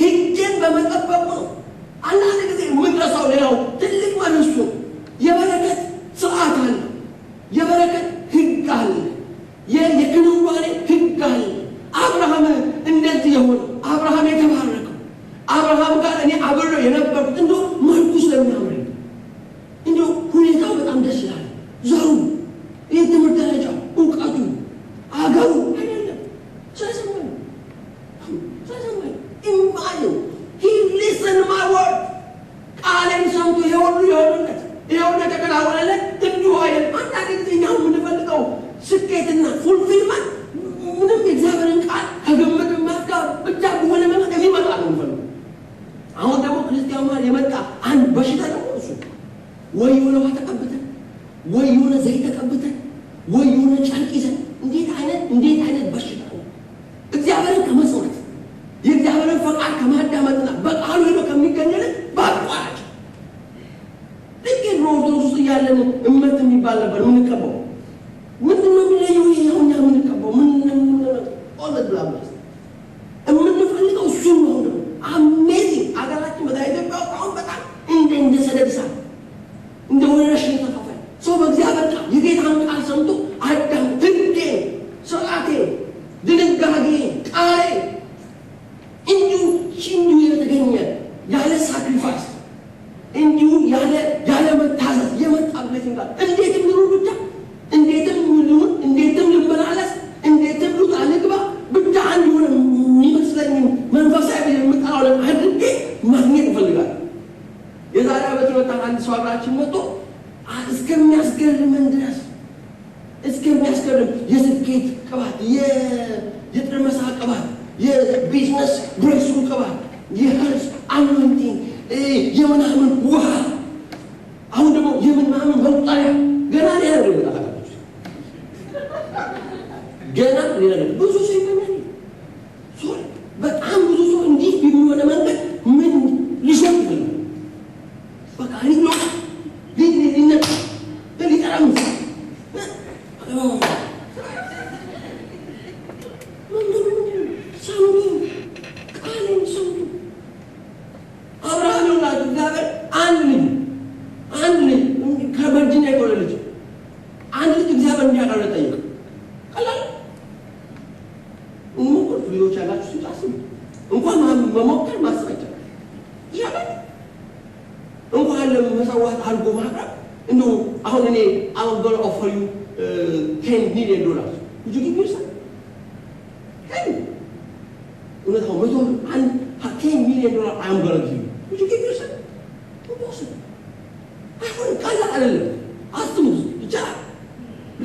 ሕጌን በመጠበቁ ነው። አንዳንድ ጊዜ የምንረሳው ሌላው ትልቅ መልሱ የበረከት ስርዓት አለ፣ የበረከት ሕግ አለ፣ የክንዋኔ ሕግ አለ። አብርሃም እንደዚህ የሆነው አብርሃም የተባረከው አብርሃም ጋር እኔ አብሬው የነበርኩት እንደው መልኩ ስለሚያምረኝ እንደው ሁኔታው በጣም ደስ ይላል። ዘሩ፣ የትምህርት ደረጃው፣ እውቀቱ፣ አገሩ አይደለም ስለሰማኝ ኢማጂን ሂ ሊስን ማይ ወርድ ቃሌን ሰምቶ የሁሉ የሆነለት ይኸውና ተከናወነለት። እንዲሁ አይደለም። አንዳንድ ጊዜ እኛው የምንፈልገው ስኬትና ፉልፊልመንት ምንም የእግዚአብሔርን ቃል ከግምት ማስጋር ብቻ በሆነ መንገድ የሚመጣ ነው የምንፈልገው። አሁን ደግሞ ክርስቲያን ማለት የመጣ አንድ በሽታ ደግሞ እሱ ወይ የሆነ ውሃ ተቀብተን ወይ የሆነ ዘይት ተቀብተን ወይ የሆነ ጨርቅ ይዘን እንዴት አይነት በሽታ ነው! እግዚአብሔርን ከመስማት የእግዚአብሔርን ፈቃድ ከማዳመጥና በቃሉ ሄዶ ከሚገኘልን በአቋራጭ ልክ ድሮ ኦርቶዶክስ ውስጥ እያለን እምነት የሚባል ነበር የምንቀባው። ምንድን ነው የሚለየው? ይኸው እኛ የምንቀባው ኦለት ብላ የምንፈልገው እሱ ነው። አሜዚንግ አገራችን በዛ ኢትዮጵያ ውስጥ አሁን በጣም እንደ ሰደድ እሳት እንደ ወረርሽኝ ተከፋይ ሰው በእግዚአብሔር ቃል የጌታን ቃል ሰምቶ አዳም ሕጌን፣ ስርዓቴን፣ ድንጋጌን፣ ቃሌን እንዲሁ የተገኘ ያለ ሳክሪፋይስ እንዲሁ ያለ መታዘዝ የመጣበት ይላል። እንዴትም ልኑር ብቻ እንዴትም ልሁን እንዴትም ልመላለስ እንዴትም ልውጣ ልግባ ብቻ አንድ ሆነ የሚመስለኝ መንፈሳዊ የምጠራው አድርጌ ማግኘት እፈልጋለሁ። የዛሬ ዓመት ወጣ አንድ ሰው አብራችን መጥቶ እስከሚያስገርመን ድረስ እስከሚያስገርም የስኬት ቅባት፣ የጥርመሳ ቅባት፣ የቢዝነስ ብሬስሩ ቅባት፣ የህርስ አኖይንቲንግ የምናምን ውሃ አሁን ደግሞ የምናምን መቁጠሪያ ገና ሌላ ነው ይመጣላችሁ። ገና ሌላ ነው ብዙ ሰው ይመኛል። ሶሪ በጣም ብዙ ሰው እንዲህ የሚሆነ መንገድ ምን ሊሸጥ ነው በቃ ሊኖ ሊነጥ ሊጠራም I'm going to offer you $10 million. Would you give me some? 10. $10 million I'm going to give you. Would you give me some? Impossible. I wouldn't call that a little. Ask them,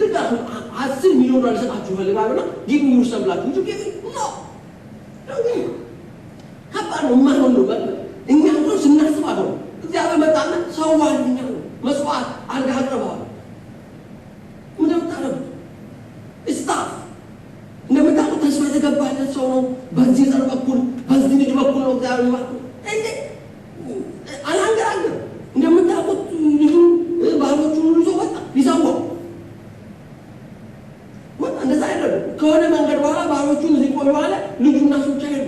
ልጅ 10 ሚሊዮን ዶላር ሰጣችሁ ፈልጋለና give me your son ብላችሁ to give me no ከባድ ነው ማን ነው እኛ እንኳን ስናስብ አሁን እግዚአብሔር መጣና ሰው ዋልኛ ነው መስዋዕት አድርጋ አቅርበዋል ምን ተጣረብ ስታፍ እንደምታውቁት ተስፋ የተገባለት ሰው ነው በዚህ ዘር በኩል በዚህ ልጅ በኩል ነው እግዚአብሔር ማለት እንዴ አላንገራገር እንደምታውቁት ልጁ ባሎቹን ይዞ ወጣ ሊሳው ወጣ እንደዛ አይደለም ከሆነ መንገድ በኋላ ባሎቹን እዚህ ቆይ በኋላ ልጁና ሱቻ ሄዱ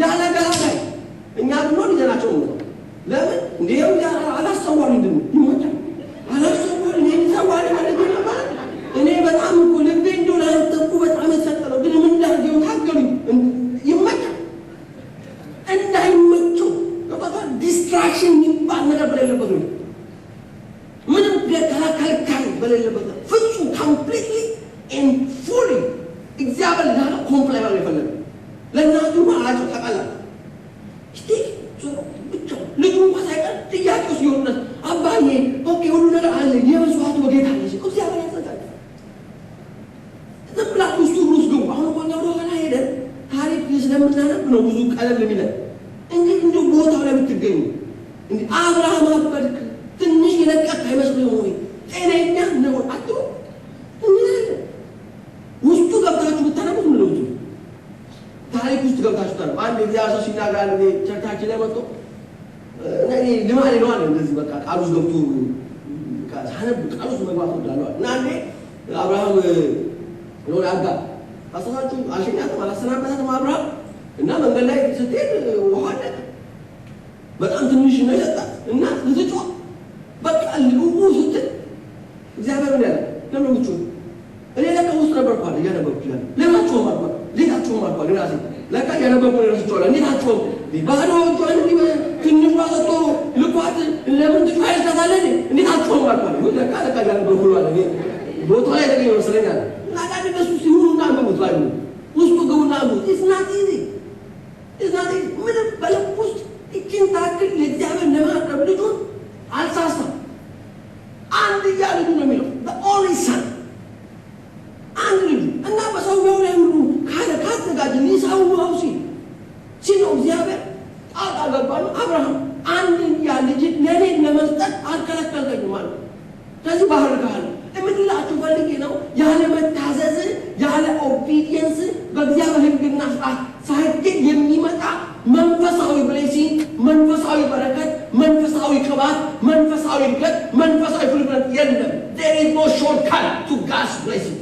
ያለ ገላጋይ እኛ ብንሆን ይዘናቸው ነው ለምን እንደው ያ አላስተዋሉ እንዴ ይሞታል አላስተዋሉ እኔ ተዋሪ ማለት ነው እኔ በጣም እኮ ልቤ እንደው ላንተኩ በጣም ተሰጠለው ግን ምን እንዳርገው ታገሉኝ ይመጣል እንዳይመቸው በጣም ዲስትራክሽን ይባል ነገር በሌለበት ነው ምንም ከላካልካል በሌለበት ፍጹም completely and fully እግዚአብሔር ዳና ኮምፕላይ ማለት ይፈልጋል ለናቱ ማለት ተቀላል እስቲ ብቻ ልጁ ማሳይቀር ጥያቄው ሲሆንና አባዬ ኦኬ ሁሉ ነገር አለ የመስዋዕቱ ወዴት አለ እግዚአብሔር ያዘጋጅ ተብላቱ ሱሩስ ግን አሁን ወንጀል ወላ ሄደ ታሪክ ስለምናነብ ነው ብዙ ቀለል የሚለው እንጂ እንደው ቦታው ላይ ብትገኙ እንዴ አብርሃም አበልክ ትንሽ የነቀቅ አይመስልም ወይ ጤነኛ ነው አጥሩ ውስጡ ገብታችሁ ብታነቡት ምን ነው ታሪክ ውስጥ ገብታችሁ ታዲያ አንድ እግዚአብሔር ሲናገር አንዴ ቸርቻችን ላይ መጥቶ እኔ ልማድ ነው አለ እንደዚህ በቃ ቃል ውስጥ ገብቶ ካሳነብ ቃል ውስጥ መግባት ወዳለው እና አንዴ አብርሃም ነው ያጋ አሰሳችሁ አሽኛት ማላሰናበታት አብርሃም እና መንገድ ላይ ስትሄድ ውሃ አለ በጣም ትንሽ ነው ያጣት እና ልትጮ በቃ ልዑ ስትል እግዚአብሔር ነው ያለ ለምን ልትጮ እኔ ለካ ውስጥ ነበርኩ አለ ያነበብኩ ይላል ለማቸው ማርባ ሌላቸው ማርባ ግራሴ ለካ ያነበብኩ ነው ረስቷል እንዴታቸው ባዶ ወጥቷል እንዴ ትንሽ ዋሰቶ ልቋት ለምን ትፋይል ታታለኝ እንዴታቸው ማርባ ለካ ያነበብኩ ነው አለ ቦታው ላይ ተገኘ መስለኛል ናዳድ ደሱ ሲሆኑና አንበቡት ላይ ውስጡ ገውና ነው it's not easy ምን በለቁስ እቺን ታክል ለእግዚአብሔር ለማቅረብ ልጁን አልሳሳም አንድ ያሉ ነው የሚለው the only son አንድ ልጅ እና በሰውየው ላይ ሁሉ ካተጋጅ ሊሳው አውሲ ሲኖ እግዚአብሔር አጣገባሉ አብርሃም አንድ ያልጅ ለኔ ለመስጠት አልከለከልከኝም ማለት ከዚህ ባህር ጋር እምትላችሁ ፈልጌ ነው ያለ መታዘዝ ያለ ኦቢዲየንስ በእግዚአብሔር ሕግና ሥርዓት ሳይገኝ የሚመጣ መንፈሳዊ ብሌሲንግ መንፈሳዊ በረከት መንፈሳዊ ቅባት መንፈሳዊ እድገት መንፈሳዊ ፍልፍል የለም there is no shortcut to God's blessing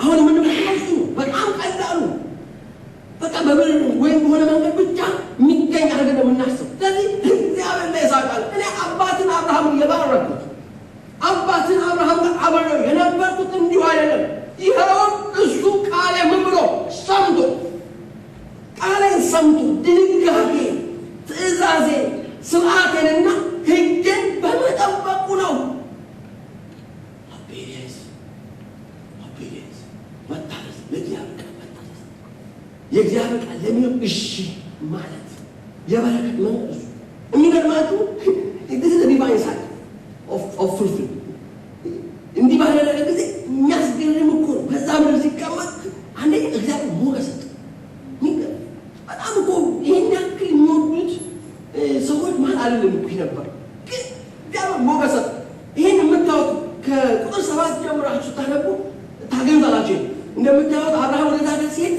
አሁን ምን ማለት ነው በጣም ቀላሉ በቃ በምን ወይ በሆነ መንገድ ብቻ የሚገኝ አድርገን የምናስብ ስለዚህ እግዚአብሔር ላይ ያሳቃል እኔ አባትን አብርሃም የባረኩት አባትን አብርሃም አብረው የነበርኩት እንዲሁ አይደለም ይሄው እሱ ቃሌ ምን ብሎ ሰምቶ ቃሌን ሰምቶ ድንጋጌ ትእዛዜ ስርዓቴንና ሕጌን በመጠበቁ ነው መታዘዝ ለእግዚአብሔር ቃል መታዘዝ የእግዚአብሔር ቃል ለምን እሺ ማለት የበረከት መንፈስ የሚገርማችሁ this is the divine side of fulfill እንዲህ ባለ ጊዜ የሚያስገርም እኮ ነው በዛ ምድር ሲቀመጥ አንዴ እግዚአብሔር ሞገስ በጣም እኮ ይሄን ያክል የሚወዱት ሰዎች ማን አይደለም እኮ ነበር ግን እግዚአብሔር ሞገስ ይሄን የምታወጡ ከቁጥር 7 ጀምራችሁ ታነቡ ታገኙታላችሁ እንደምታዩት አብርሃም ወደ ዛሬ ሲሄድ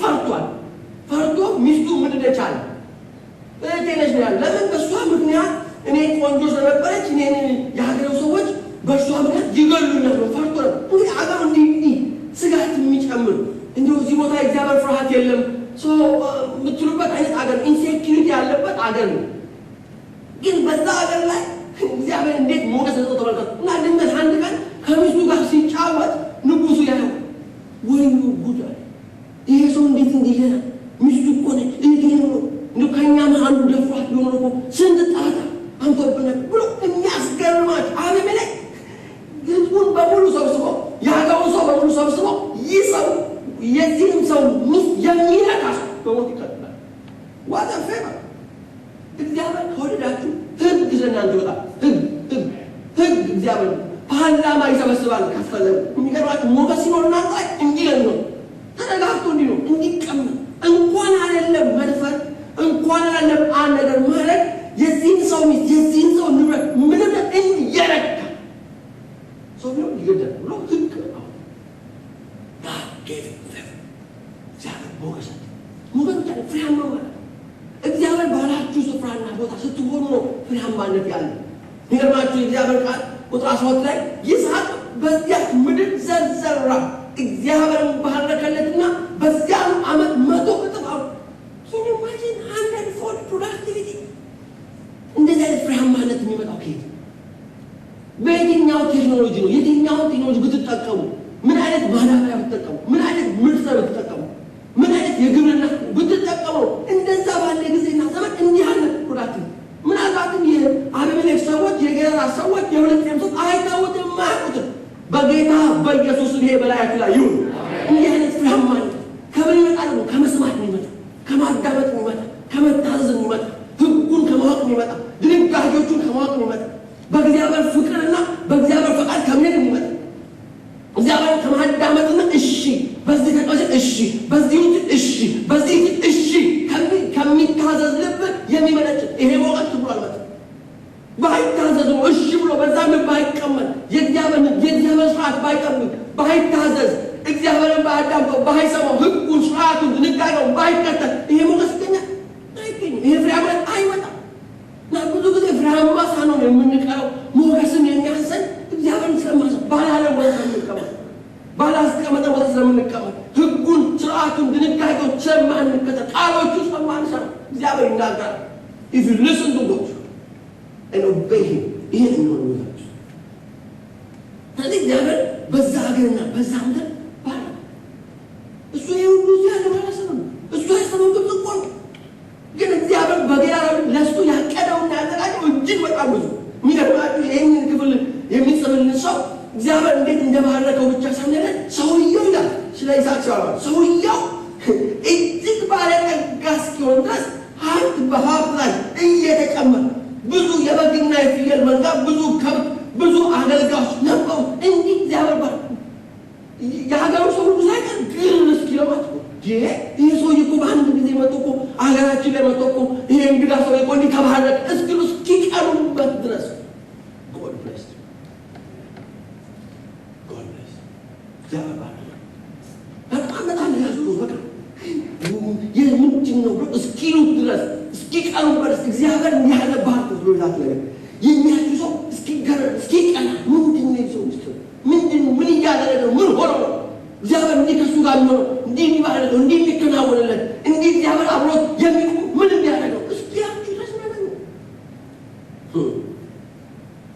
ፈርቶ ሚስቱ ምንድነቻለ በቴነሽ ነው ያለ ለምን በሷ ምክንያት እኔ ቆንጆ ስለነበረች እኔ ያገረው ሰዎች በሷ ምክንያት ይገሉኛል ነው ፈርቶ እንግዲህ አገሩ እንዲህ ስጋት የሚጨምር እንደው እዚህ ቦታ እግዚአብሔር ፍርሃት የለም ሶ ምትሉበት አይነት አገር ኢንሴኪዩሪቲ ያለበት አገር ነው ግን በዛ አገር ላይ እግዚአብሔር እንዴት ሞገስ ሰጥቶ ተመልከቱ እና ድንገት አንድ ቀን ከሚስቱ ጋር ሲጫወት ንጉሱ ያለው ወይ ጉዳይ ይሄ ሰው እንዴት እንዲገና ሚስቱ እኮ ነች እንዴት ነው እንደው ከኛ አንዱ ደፍሯት ቢሆን ነው ስንት ጣጣ አንተብነ ብሎ የሚያስገርማት ዓለም ላይ ህዝቡን በሙሉ ሰብስቦ ያጋውን ሰው በሙሉ ሰብስቦ ይሰው የዚህም ሰው ሚስት የሚነካ በሞት ይቀጥላል ዋት አ ፌቨር እግዚአብሔር ከወደዳችሁ ህግ ለእናንተ ይወጣል ህግ እግዚአብሔር ፓርላማ ይሰበስባል ካስፈለገ የሚገርማችሁ ሞገስ ሲኖርና ጣይ እንዲለን ነው ተረጋግቶ እንዲህ ነው እንዲቀመጥ እንኳን አይደለም መድፈር እንኳን አይደለም አንድ ነገር ማለት የዚህን ሰው ሚስት የዚህን ሰው ንብረት ምንም እንዲያረካ ሰው ነው ይገደል ነው ትክ ነው እግዚአብሔር ሞገስ ፍሬያማ ማለት እግዚአብሔር ባላችሁ ስፍራና ቦታ ስትሆኑ ነው ፍሬያማነት ያለ ይገርማችሁ እግዚአብሔር ቃል ቁጥር 12 ላይ ይስሐቅ በዚያ ምድር ዘርዘራ እግዚአብሔርን ባረከለትና በዚያም ዓመት 100 እጥፍ አው ኪን ኢማጂን 100 ፕሮዳክቲቪቲ እንደዚህ አይነት ፍሬያማነት የሚመጣው ከየት በየትኛው ቴክኖሎጂ ነው የትኛው ቴክኖሎጂ ብትጠቀሙ ምን አይነት ማዳበሪያ ብትጠቀሙ ምን አይነት ምርት ብትጠቀሙ ምን አይነት የግብርና ብትጠቀሙ እንደዛ ባለ ጊዜና ዘመን እንዲህ ያለ ፕሮዳክቲቪቲ ምናልባትም የአቤሜሌክ ሰዎች የጌራ ሰዎች የሁለተኛው ሰው አይታወቅም ማያውቁትም በጌታ በኢየሱስ ይሄ በላያችሁ ላይ ይሁን እንዲህ አይነት ፍሬያማነት ከምን ይመጣል ነው ከመስማት ይመጣል ከማዳመጥ ይመጣል ከመታዘዝ ይመጣል ህጉን ከማወቅ ይመጣል ድንጋጌዎቹን ከማወቅ ይመጣል በእግዚአብሔር ፍቅርና በእግዚአብሔር ፈቃድ ከመሄድ ይመጣል እግዚአብሔር ከማዳመጥና እሺ በዚህ ተቀበል እሺ በዚህ እሺ በዚህ እሺ ከሚታዘዝ ልብ የሚመነጭ ይሄ ወቅት ብሏል ማለት ባይታዘዝ እሺ ብሎ በዛም ባይቀመጥ የእግዚአብሔር ስርዓት ባይጠብቅ ባይታዘዝ እግዚአብሔርን ባያዳምጠው ባይሰማው ህጉን ስርዓቱን ድንጋጌውን ባይከተል ይሄ ሞገስ ይገኛል አይገኝም ይሄ ፍሬያማነት አይመጣም እና ብዙ ጊዜ ፍሬያማ ሳንሆን የምንቀረው ሞገስን የሚያሰን እግዚአብሔርን ስለማሰብ ባላለ ቦታ ስለምንቀመጥ ባላስቀመጠ ቦታ ስለምንቀመጥ ህጉን ስርዓቱን ድንጋጌውን ስለማንከተል ቃሎቹ ስለማንሰማ እግዚአብሔር ይናገራል if you listen to God and obey him ይሄን ነው የሚሆነው ታዲያ እግዚአብሔር በዛ ሀገርና በዛ ምድር ባለ እሱ ይሁሉ ያለ ማለት ነው እሱ ያሰበው ጥቆ ግን እግዚአብሔር በጌራ ለሱ ያቀደውና ያዘጋጀው እጅግ በጣም ብዙ የሚገርማችሁ ይሄንን ክፍል የሚጽፍልን ሰው እግዚአብሔር እንዴት እንደባረከው ብቻ ሳይሆን ሰውየው ይላል ስለ ይስሐቅ ሲያወራ ሰውየው እጅግ ባለጠጋ እስኪሆን ድረስ ሀብት በሀብት ላይ እየተጨመረ ብዙ የበግና የፍየል መንጋ ብዙ ከብት ብዙ አገልጋዮች ነበሩ እንዲህ እግዚአብሔር ባለ የሀገሩ ሰው ሁሉ ሳይቀር ግር እስኪለው ማለት ነው ይሄ ሰውዬ እኮ በአንድ ጊዜ መጥቶ እኮ አገራችን ላይ መጥቶ እኮ ይሄ እንግዳ ሰው እኮ እንዲህ ተባረከ እስኪቀሩበት ድረስ God bless እግዚአብሔር ባለ በጣም ያዝሩ በቃ የምንድን ነው ብሎ እስኪሉት ድረስ እስኪቀሩበት ድረስ እግዚአብሔር ያለ ባርኮት በብዛት ላይ የሚያዩ ሰው እስኪቀና ምንድን ነው ሰው ምንድን ምን እያደረገ ምን ሆኖ እግዚአብሔር እንዲህ ከእሱ ጋር ነው እንዲህ የሚባለው እንዲህ የሚከናወንለት እንዲህ እግዚአብሔር አብሮት የሚቆም ምን የሚያደርገው እስኪያችሁ ድረስ ማለት ነው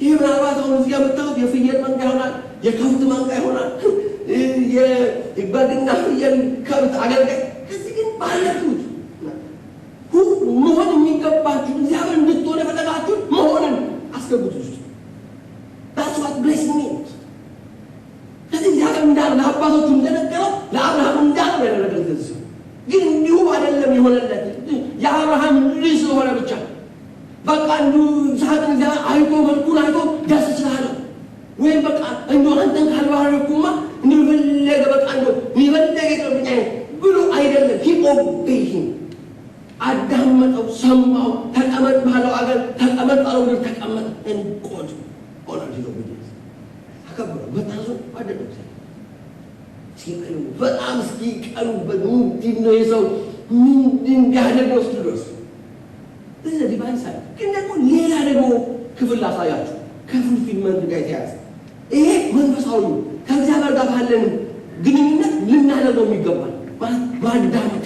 ይህ ምናልባት አሁን እዚህ የምታዩት የፍየል መንጋ ይሆናል የከብት መንጋ ይሆናል የበግና ፍየል ከብት አገልጋይ ከዚህ ግን ባለቱት መሆን የሚገባችሁ እግዚአብሔር እንድትሆነ ፈለጋችሁ መሆንን አስገቡት ውስጥ that's what blessing means ከዚህ እግዚአብሔር እንዳለ ለአባቶቹ እንደነገረው ለአብርሃም እንዳለ ያደረገለት ግን እንዲሁ አይደለም የሆነለት የአብርሃም ልጅ ስለሆነ ብቻ በቃ እንዲሁ ይስሐቅን እግዚአብሔር አይቶ መልኩን አይቶ ደስ ስላለው ወይም በቃ እንደው አንተን ካልባረኩማ እንዲሁ ፈለገ በቃ እንደው ይበለገ ይቀርብኛ ብሎ አይደለም he obeyed him አዳመጠው ሰማው ተቀመጥ ባለው አገር ተቀመጥ ባለው ወደ ተቀመጥ እንቆድ ኦነር ይዞ ቢደስ አከበረ በታዞ አደረገ ሲቀሉ በጣም ሲቀሉ በምንድነው የሰው ምንድን ያደረገው ድረስ እዚህ ዲቫይስ አለ ግን ደግሞ ሌላ ደግሞ ክፍል ላሳያችሁ ከፉልፊልመንት ጋር የተያዘ ይሄ መንፈሳዊ ከእግዚአብሔር ጋር ባለን ግንኙነት ልናደርገው የሚገባል ማዳመጥ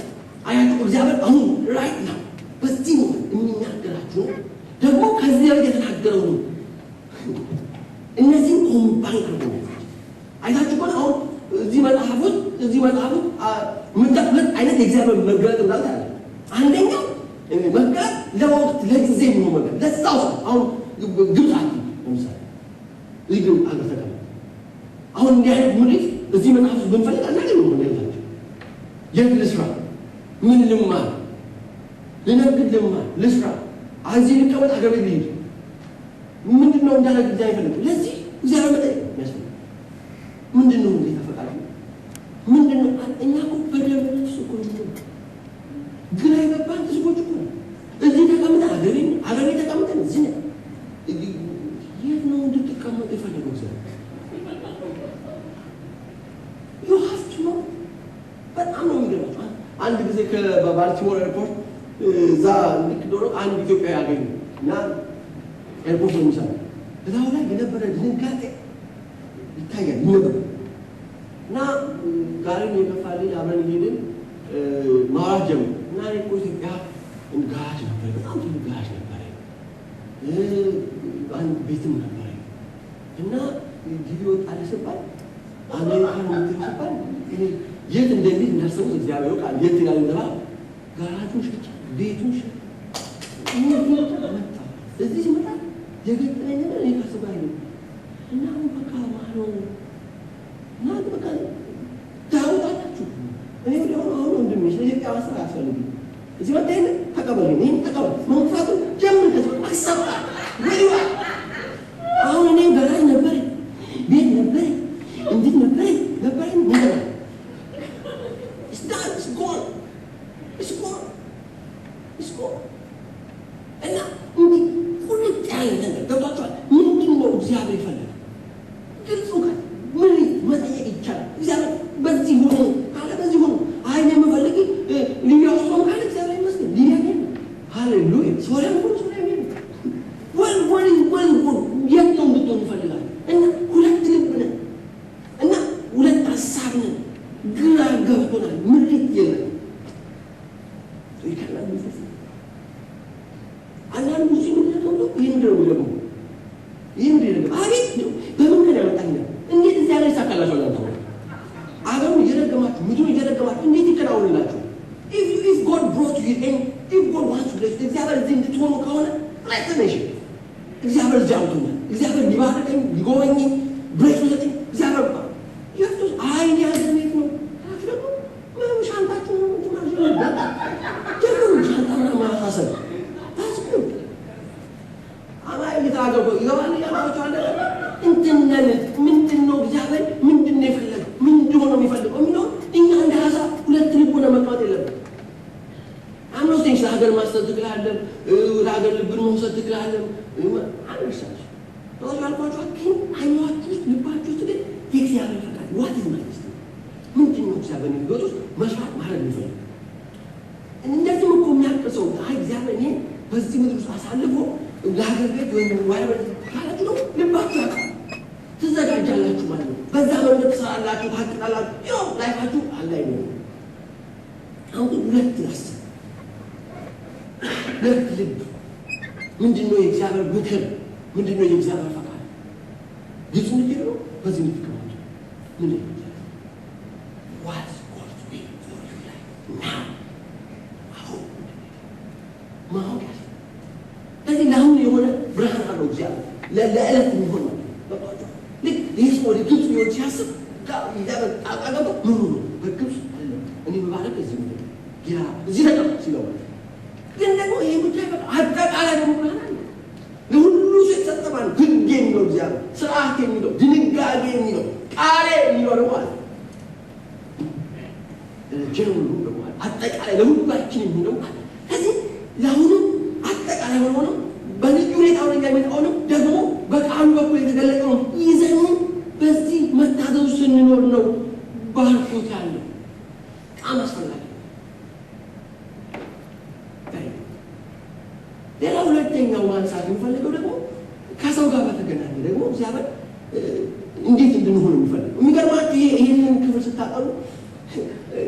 አያችሁ እግዚአብሔር አሁን ራይት ነው በዚህ ነው የሚናገራችሁ ደግሞ ከዚህ ላይ የተናገረው ነው እነዚህ ኮምባይን አድርገው አይታችሁ ቆን አሁን እዚህ መጽሐፉ ምን አይነት የእግዚአብሔር መገለጥ እንዳለ አለ አንደኛው መገለጥ ለወቅት ለጊዜ ነው መገለጥ ለዛው አሁን ግብጽ ለምሳሌ እዚህ አገር ተቀመጠ አሁን እንዲህ አይነት ሙሊት እዚህ መጽሐፍ ብንፈልግ አናገኝም ነው ያላችሁ የት ልስራ ምን ልማር ልነግድ ልማር ልስራ እዚህ ልቀመጥ አገር ልሂድ ምንድነው እንዳደረግ እግዚአብሔር ይፈልግ ለዚህ እግዚአብሔር መጠየቅ የሚያስፈልግ ምንድን ነው? እንዴት ተፈቃደ ምንድን ነው? እኛ እኮ በደንብ ነፍስ እኮ ነው ግራ የገባን ህዝቦች እኮ እዚህ ተቀምጠን አገሬ ተቀምጠን እዚህ ነው የት ነው እንድትቀመጡ የፈለገው እግዚአብሔር? you have to know በጣም ነው የሚገርመው። አንድ ጊዜ ከባልቲሞር ኤርፖርት እዛ ልክ ዶሮ አንድ ኢትዮጵያ ያገኙ እና ኤርፖርት ነው የሚሰራው እዛው ላይ የነበረ ድንጋጤ ይታያል ይነበብ እና ጋሪን የከፋልኝ አብረን ሄድን ማውራት ጀመር እና እኮ ኢትዮጵያ እንጋጅ ነበር በጣም እንጋጅ ነበር አንድ ቤትም ነበር እና ጊዜ ወጣለ ሲባል አሜሪካን ምትልስባል የት እንደሚል እንዳሰቡ እግዚአብሔር ቃል የት ይላል እንደባ ጋራጁን ሽጭ ቤቱን ሽጭ መጣ እዚህ ሲመጣ የገጠመኝ ነገር እኔ ከስባይ ነው እና በቃ ማለው እና በቃ ታውቃላችሁ እኔ አሁን እንደምሽ ለኢትዮጵያ ማሰራ ያስፈልግ እዚህ ወጣ ይሄን ተቀበለኝ ይሄን ተቀበል መንፋቱ ጀምር ከሰው አሰባ ወይዋ አሁን እኔ ጋራጅ ነበር ቤት ነበር እንዴት ነበር ነገር it's gone እና እንዲህ ሁለት ያለ ነገር ገብቷቸዋል። ምንድን ነው እግዚአብሔር ይፈልጋል? ግልጹ ጋር ምን መጠየቅ ይቻላል? እግዚአብሔር በዚህ ሆኖ ካለ በዚህ ሆኖ አይኔ የምፈልግ ሊያውሰው ካለ እግዚአብሔር ይመስገን ሊያገኝ ሃሌሉያ ሶሪያ ሆኖ የት ነው እንድትሆን ይፈልጋል? እና ሁለት ልብ ነን እና ሁለት ሀሳብ ነን። ግራ ገብቶናል። ምሪት የለም ይከላል ይፈስ አንዳንዱ ሲምንለው ይሄን ደግሞ አቤት ነው በመንገድ ያመጣኛ እንዴት እዚያ ላይ ሳካላችሁ አላንተው አገሩ እየረገማችሁ ምድሩ እየረገማችሁ እንዴት ይከናወንላችሁ? if God brought you in, if God wants to bless you, እግዚአብሔር እዚህ እንድትሆኑ ከሆነ ላይተነሽ እግዚአብሔር እዚህ አውቶኛል። እግዚአብሔር ሊባርከኝ ሊጎበኝ ብሬክ ሰጠኝ እግዚአብሔር ይፍቱ አይኔ ያገኘት ነው አፍረው ምንም ሻንጣችሁ ነው ጀምሩ ሻንጣና ማሳሰብ ታስቡ አማይ ይታገው ይገባል ያማቸው አለ እንትነን ምንድነው እግዚአብሔር ምንድነው ይፈልጋል ምንድነው ነው የሚፈልገው የሚለው እኛ እንደ ሀሳብ ሁለት ልብ ሆነ መጣጥ የለም። አምኖስቲንግ ለሀገር ማስተዳደር ትክክላለን ለሀገር ልብን መውሰድ ትክክላለን አንርሳሽ ተወልኳቸው ግን አይኗችሁ ልባችሁ ትግል የእግዚአብሔር ፈቃድ what is my destiny ምንድነው እግዚአብሔር የሚገዙ መስዋዕት ማድረግ የሚፈልግ እንደዚህ እኮ የሚያቀሰው አይ እግዚአብሔር እኔ በዚህ ምድር ውስጥ አሳልፎ ለሀገር ቤት ወይም ዋይበር ካላችሁ ነው ልባችሁ ያውቃል ትዘጋጃላችሁ ማለት ነው። በዛ መንገድ ትሰራላችሁ ታቅዳላችሁ ያው ላይፋችሁ አላይ ነው። አሁን ሁለት ያስ ሁለት ልብ ምንድነው የእግዚአብሔር ምክር ምንድነው የእግዚአብሔር ፈቃድ ግልጽ ነው። በዚህ ምትከማቱ ምንድነው what is God's will for your life now አሁን ማወቅ ለዚህ ለአሁን የሆነ ብርሃን አለው እግዚአብሔር ለዕለት የሚሆን ነው። ልክ ይህ ሰው ወደ ግብፅ ሊሆን ሲያስብ እግዚአብሔር አቃገበ ምኑ ነው በግብፅ አለ እኔ መባረክ እዚህ ምድር ጌራ እዚህ ነገር ሲለው ግን ደግሞ ይሄ ጉዳይ በቃ አጠቃላይ ደግሞ ብርሃን አለ ለሁሉ ሲተጠባን ህግ የሚለው እግዚአብሔር ስርዓት የሚለው ድንጋጌ የሚለው ቃል የሚለው ደግሞ አለ ጀምሩ ደግሞ አጠቃላይ ለሁላችን የሚለው አለ። ከዚህ ለሁሉ አጠቃላይ ሆኖ በልዩ ሁኔታ ወደኛ የሚመጣው ደግሞ በቃሉ በኩል የተገለጠው ይዘን በዚህ መታዘዙ ስንኖር ነው ባርኮት ያለው ቃል አስፈላጊ። ሌላ ሁለተኛው ማንሳት የሚፈልገው ደግሞ ከሰው ጋር በተገናኘ ደግሞ እግዚአብሔር እንዴት እንድንሆን የሚፈልገው የሚገርማችሁ ይሄንን ክፍል ስታጠኑ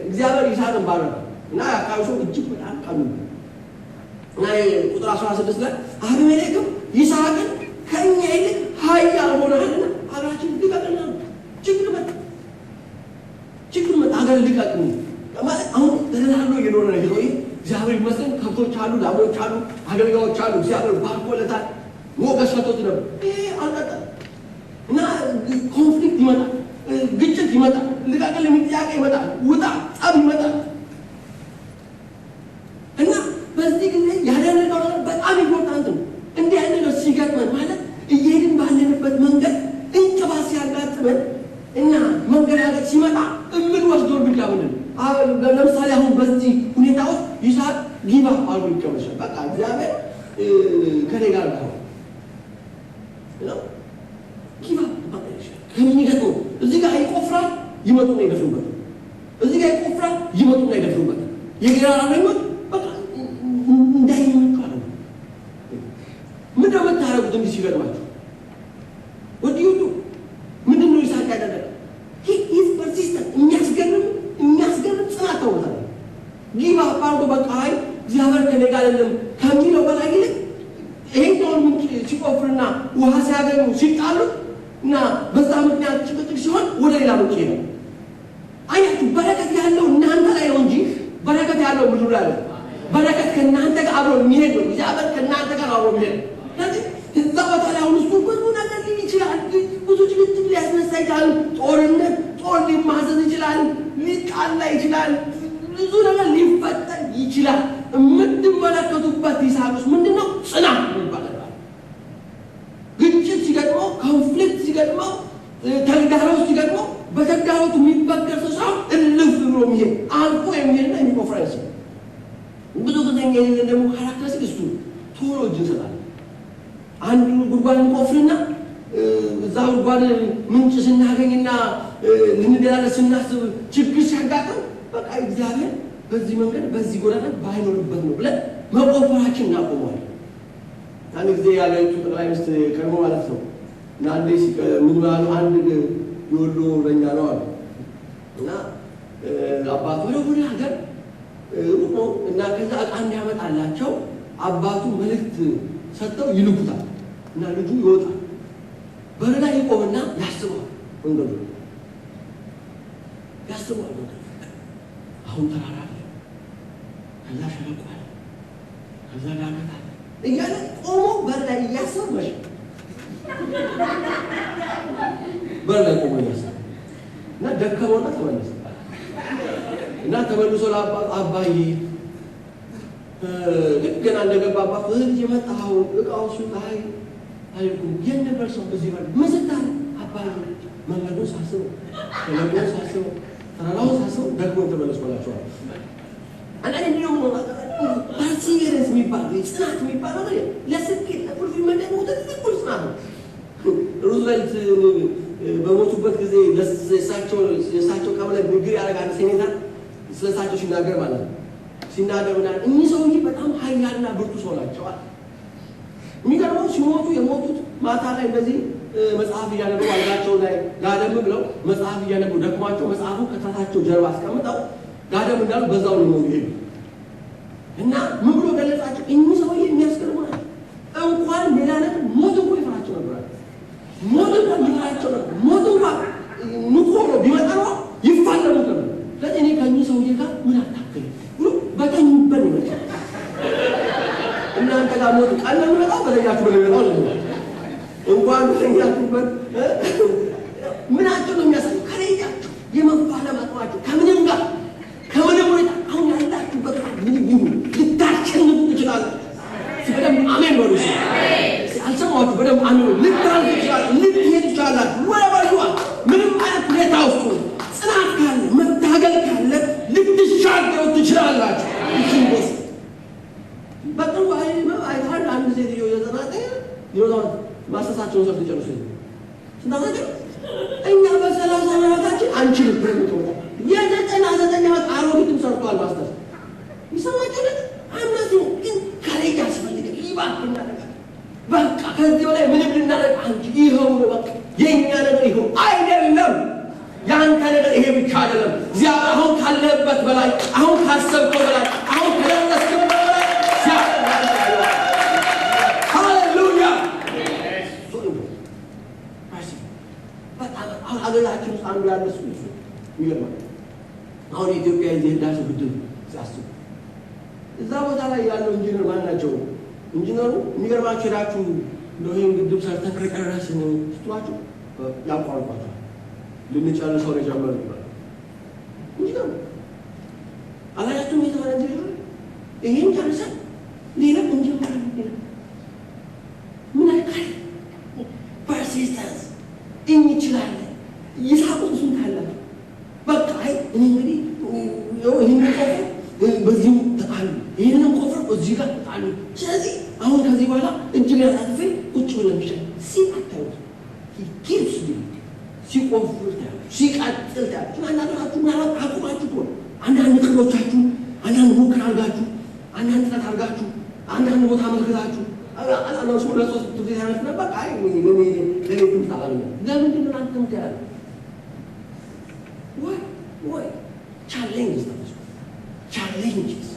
እግዚአብሔር ይስሐቅን ባረከ እና ያካው ሰው እጅግ በጣም ቀኑ እና ቁጥር 16 ላይ አቤሜሌክም ይስሐቅን ከኛ ይልቅ ኃያል ሆነሃልና አገራችን ልቀቅና ችግር መጣ አገር ልቀቅና ማለት አሁን ተደላሎ እየኖረ ነው ይሄ እግዚአብሔር ይመስገን ከብቶች አሉ ላሞች አሉ አገልጋዮች አሉ እግዚአብሔር ባርኮለታል ሞገስ ሰጥቶት ነው አልቀጠ እና ኮንፍሊክት ይመጣል ግጭት ይመጣል ልቀቅል የሚጥያቄ ይመጣል ውጣ ጸብ ይመጣል እና በዚህ ጊዜ ያደረገው በጣም ኢምፖርታንት ነው። እንዲህ አይነት ነገር ሲገጥመን ማለት እየሄድን ባለንበት መንገድ እና መንገዳገጥ ሲመጣ ምን ወስዶ ቢቀበል ለምሳሌ አሁን በዚህ ሁኔታ ውስጥ ይስሐቅ ጊባ አሉ ይቀበል በቃ እግዚአብሔር ከኔ ጋር ነው ጊባ ባለሽ ከሚገጠው እዚህ ጋር ይቆፍራል ይመጡና ይደፍሩበት እዚህ ጋር ይቆፍራል ይመጡና ይደፍሩበት የግራራ ነው በቃ እንዳይመጡ አለ ምን ደምታረጉት እንዲህ ሲገርማችሁ ወዲዩቱ ምንድነው ይስሐቅ ያደረገ he is persistent የሚያስገርም ጽናት ተውታል ጊባ ባንዶ በቃ እግዚአብሔር ከኔ ጋር አይደለም ከሚለው በላይ ግን ይሄን ምንጭ ሲቆፍርና ውሃ ሲያገኙ ሲጣሉ እና በዛ ምክንያት ጭቅጭቅ ሲሆን ወደ ሌላ ምንጭ ነው አያችሁ በረከት ያለው እናንተ ላይ ነው እንጂ በረከት ያለው ምድር ላይ ነው በረከት ከእናንተ ጋር አብሮ የሚሄድ ነው እግዚአብሔር ከእናንተ ጋር አብሮ የሚሄድ ስለዚህ እዛ ቦታ ላይ አሁን እሱ ብዙ ነገር ይችላል ብዙ ጭቅጭቅ ሊያስነሳ ይችላል ጦር ሊማዘዝ ይችላል ሊጣላ ይችላል ብዙ ነገር ሊፈጠር ይችላል የምትመለከቱበት ይስሐቅ ውስጥ ምንድነው ጽናት ይባላል ግጭት ሲገጥመው ኮንፍሊክት ሲገጥመው ተግዳሮት ሲገጥመው በተግዳሮቱ የሚበገር ሰው እልፍ ብሎ የሚሄድ አልፎ የሚሄድና የሚቆፍረን ሰው ብዙ ጊዜ የሌለን ደግሞ ካራክተሪስቲክ እሱ ቶሎ እጅ እንሰጣለን አንዱ ጉድጓድ እንቆፍርና እዛ ጉድጓድ ምንጭ ስናገኝና ልንደላለስ ስናስብ ችግር ሲያጋጥም በቃ እግዚአብሔር በዚህ መንገድ በዚህ ጎዳና ባይኖርበት ነው ብለን መቆፈራችን እናቆማለን አንድ ጊዜ ያለቱ ጠቅላይ ሚኒስትር ከርሞ ማለት ነው እና አንዴ ምን ማለት አንድ ይወሉ ለኛ ነው አለ እና አባቱ ወደ ሀገር ነው እና ከዛ አቃን ያመጣላቸው አባቱ መልእክት ሰጠው ይልኩታል እና ልጁ ይወጣል በረዳ ይቆምና ያስባል እንደው ያስባል አሁን ተራራ ከዛ ሸለቆ ከዛ ዳገት እያለ ቆሞ በረዳ እያሰበሽ በረዳ ቆሞ ያሰበ እና ደከመውና ተመለሰ እና ተመልሶ ለአባዬ ገና እንደገባ አባቱ እዚህ የመጣው እቃው ሱታይ አይኩም የነበርሰው በዚህ ማለት መስታል አባዬ መንገዱን ሳስበው ለምን ሳስበው ተራራው ሳስበው ደግሞ ተመለስኩላችኋል አንዳንዴ ነው ፐርሲቨረንስ የሚባል ጽናት የሚባል ነገር ለስኬት ለፕሮፊት መንገድ ነው ትልቁ ጽናት ነው ሩዝቬልት በሞቱበት ጊዜ ለሳቸው ከመለ ንግግር ያደርጋል ሴኔተር ስለሳቸው ሲናገር ማለት ነው ሲናገርና እኚህ ሰውዬ በጣም ኃያልና ብርቱ ሰው ናቸው የሚገርመው ሲሞቱ የሞቱት ማታ ላይ እንደዚህ መጽሐፍ እያነበቡ አልጋቸው ላይ ጋደም ብለው መጽሐፍ እያነበቡ ደክሟቸው መጽሐፉ ከታታቸው ጀርባ አስቀምጠው ጋደም እንዳሉ በዛው ነው የሚሄዱ እና ምን ብሎ ገለጻቸው እኚህ ሰውዬ የሚያስገርሙ ናቸው እንኳን ሌላ ነገር ሞት እንኳን ይፈራቸው ነበር ሞት እንኳን ይፈራቸው ነበር ሞት እንኳን ንቆሮ ቢመጣ ነው ይፋለሙት ነበር ለእኔ ከእኚህ ሰውዬ ጋር ምን አታክል ብሎ በተኙበት ነው እናንተ ጋር ሞት ቃል ነው የሚመጣው በለያችሁ በለያው ነው እንኳን በለያችሁበት ምናቸው ነው የሚያሳዩ ከረያቸው የመፋለም አጥዋቸው ከምንም ጋር ከምንም ሁኔታ አሁን ያላችሁበት ምን ይሁን ልታሸንፉ ትችላላችሁ በደንብ አሜን በሉ አልሰማችሁ በደንብ አሜን ልታልፉ ትችላላችሁ ልትሄዱ ትችላላችሁ ወለባሉ ምንም አይነት ሁኔታ ውስጥ ጽናት ካለ መታገል ካለ ልትሻገሩ ትችላላችሁ ይችላል በቅርቡ አይታል አንድ ሴትዮ የዘናጠ ይወጣው ማስተሳቸውን ሰርቶ ጨርሶ ስናደርግ እኛ በሰላሳ ዓመታችን አንችልም ብለው የዘጠና ዓመት አሮጊትም ሰርቷል ማስተር ይሰማችሁ አምናቱ ግን ከላይ ያስፈልጋል ይባክና ነገር በቃ ከዚህ በላይ ምንም ልናደርግ አንቺ ይኸው ነው በቃ የኛ ነገር ይኸው አይደለም ያንተ ነገር ይሄ ብቻ አይደለም እግዚአብሔር አሁን ካለበት በላይ አሁን ካሰብከው በላይ አሁን ከደረስከው በላይ ሃሌሉያ አሁን አገራችን ውስጥ አንዱ ያለሱ ይገርማል አሁን ኢትዮጵያ የህዳሴ ግድብ ሲያስቡ እዛ ቦታ ላይ ያለው ኢንጂነር ማን ናቸው ኢንጂነሩ የሚገርማችሁ ሄዳችሁ ለይሄን ግድብ ሰርተን ከጨረስን ስትሏቸው ያቋርጧቸዋል ልንጨርሰው ነው የጀመረው ኢንጂነሩ አላያችሁም የተባለ ኢንጂነር ይሄን ጨርሰን ሌላ ኢንጂነር ምን አካል ፐርሲስተንስ እንችላለን ይሳቁ እንግዲህ ይህንን ቆፍር በዚህም ተጣሉ፣ ይህንን ቆፍር እዚህ ጋር ተጣሉ። ስለዚህ አሁን ከዚህ በኋላ እጅግ ያሳትፌ ቁጭ ብለን ይችላል ሲል አታዩት። ኪፕስ ሲቆፍር ታያሉ፣ ሲቀጥል ታያሉ። አንዳንዶቻችሁ ምናልባት አቁማችሁ ሆነ አንዳንድ ቅሎቻችሁ አንዳንድ ሙከራ አድርጋችሁ አንዳንድ ጥረት አድርጋችሁ አንዳንድ ቦታ አመልክታችሁ አላሱ ለሶስት ጊዜ ያነስ ነበር። አይ ለሌቱም ታላለ ለምንድን ነው አንተም ታያለ ወይ ቻሌንጅ challenges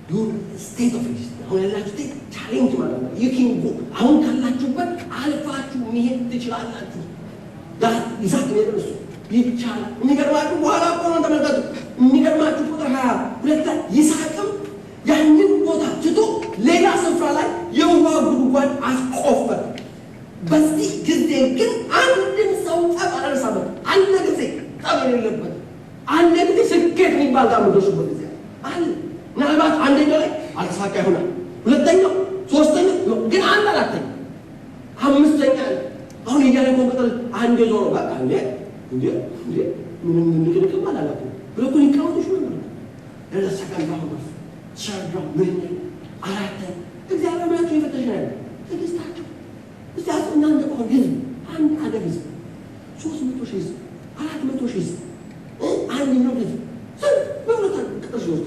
your state of existence. አሁን ያላችሁ ስቴት ቻሌንጅ ማለት ነው። you can go አሁን ካላችሁበት አልፋችሁ መሄድ ትችላላችሁ። ይዛት ነው ይቻላል። የሚገርማችሁ በኋላ እኮ ነው ተመልከቱ። የሚገርማችሁ ቁጥር 22 ላይ ይስሐቅም ያንን ቦታ ትቶ ሌላ ስፍራ ላይ የውሃ ጉድጓድ አስቆፈረ። በዚህ ጊዜ ግን አንድም ሰው ጠብ አላነሳበት። አንድ ጊዜ ጠብ የሌለበት አንድ ጊዜ ስኬት የሚባል ጋር ደርሱበት ጊዜ አለ። ምናልባት አንደኛው ላይ አልተሳካ ይሆናል፣ ሁለተኛው፣ ሶስተኛው ግን አንድ አራተኛ አምስተኛ አሁን እያለ ኮምፒውተር አንድ ዞሮ በቃ እንዴ ምንም ንግግም አላላኩም ብሎ እኮ ሊቃወጡሽ ነበር። ለሰከንድ ባሁን ሰርዳው ምን አራተ እግዚአብሔር ናቸው የፈተሻል ትግስታቸው እስቲ እናንተ ቆም ህዝብ አንድ አገር ህዝብ 300 ሺህ ህዝብ 400 ሺህ ህዝብ አንድ ነው ህዝብ በእውነት ቅጥር ውስጥ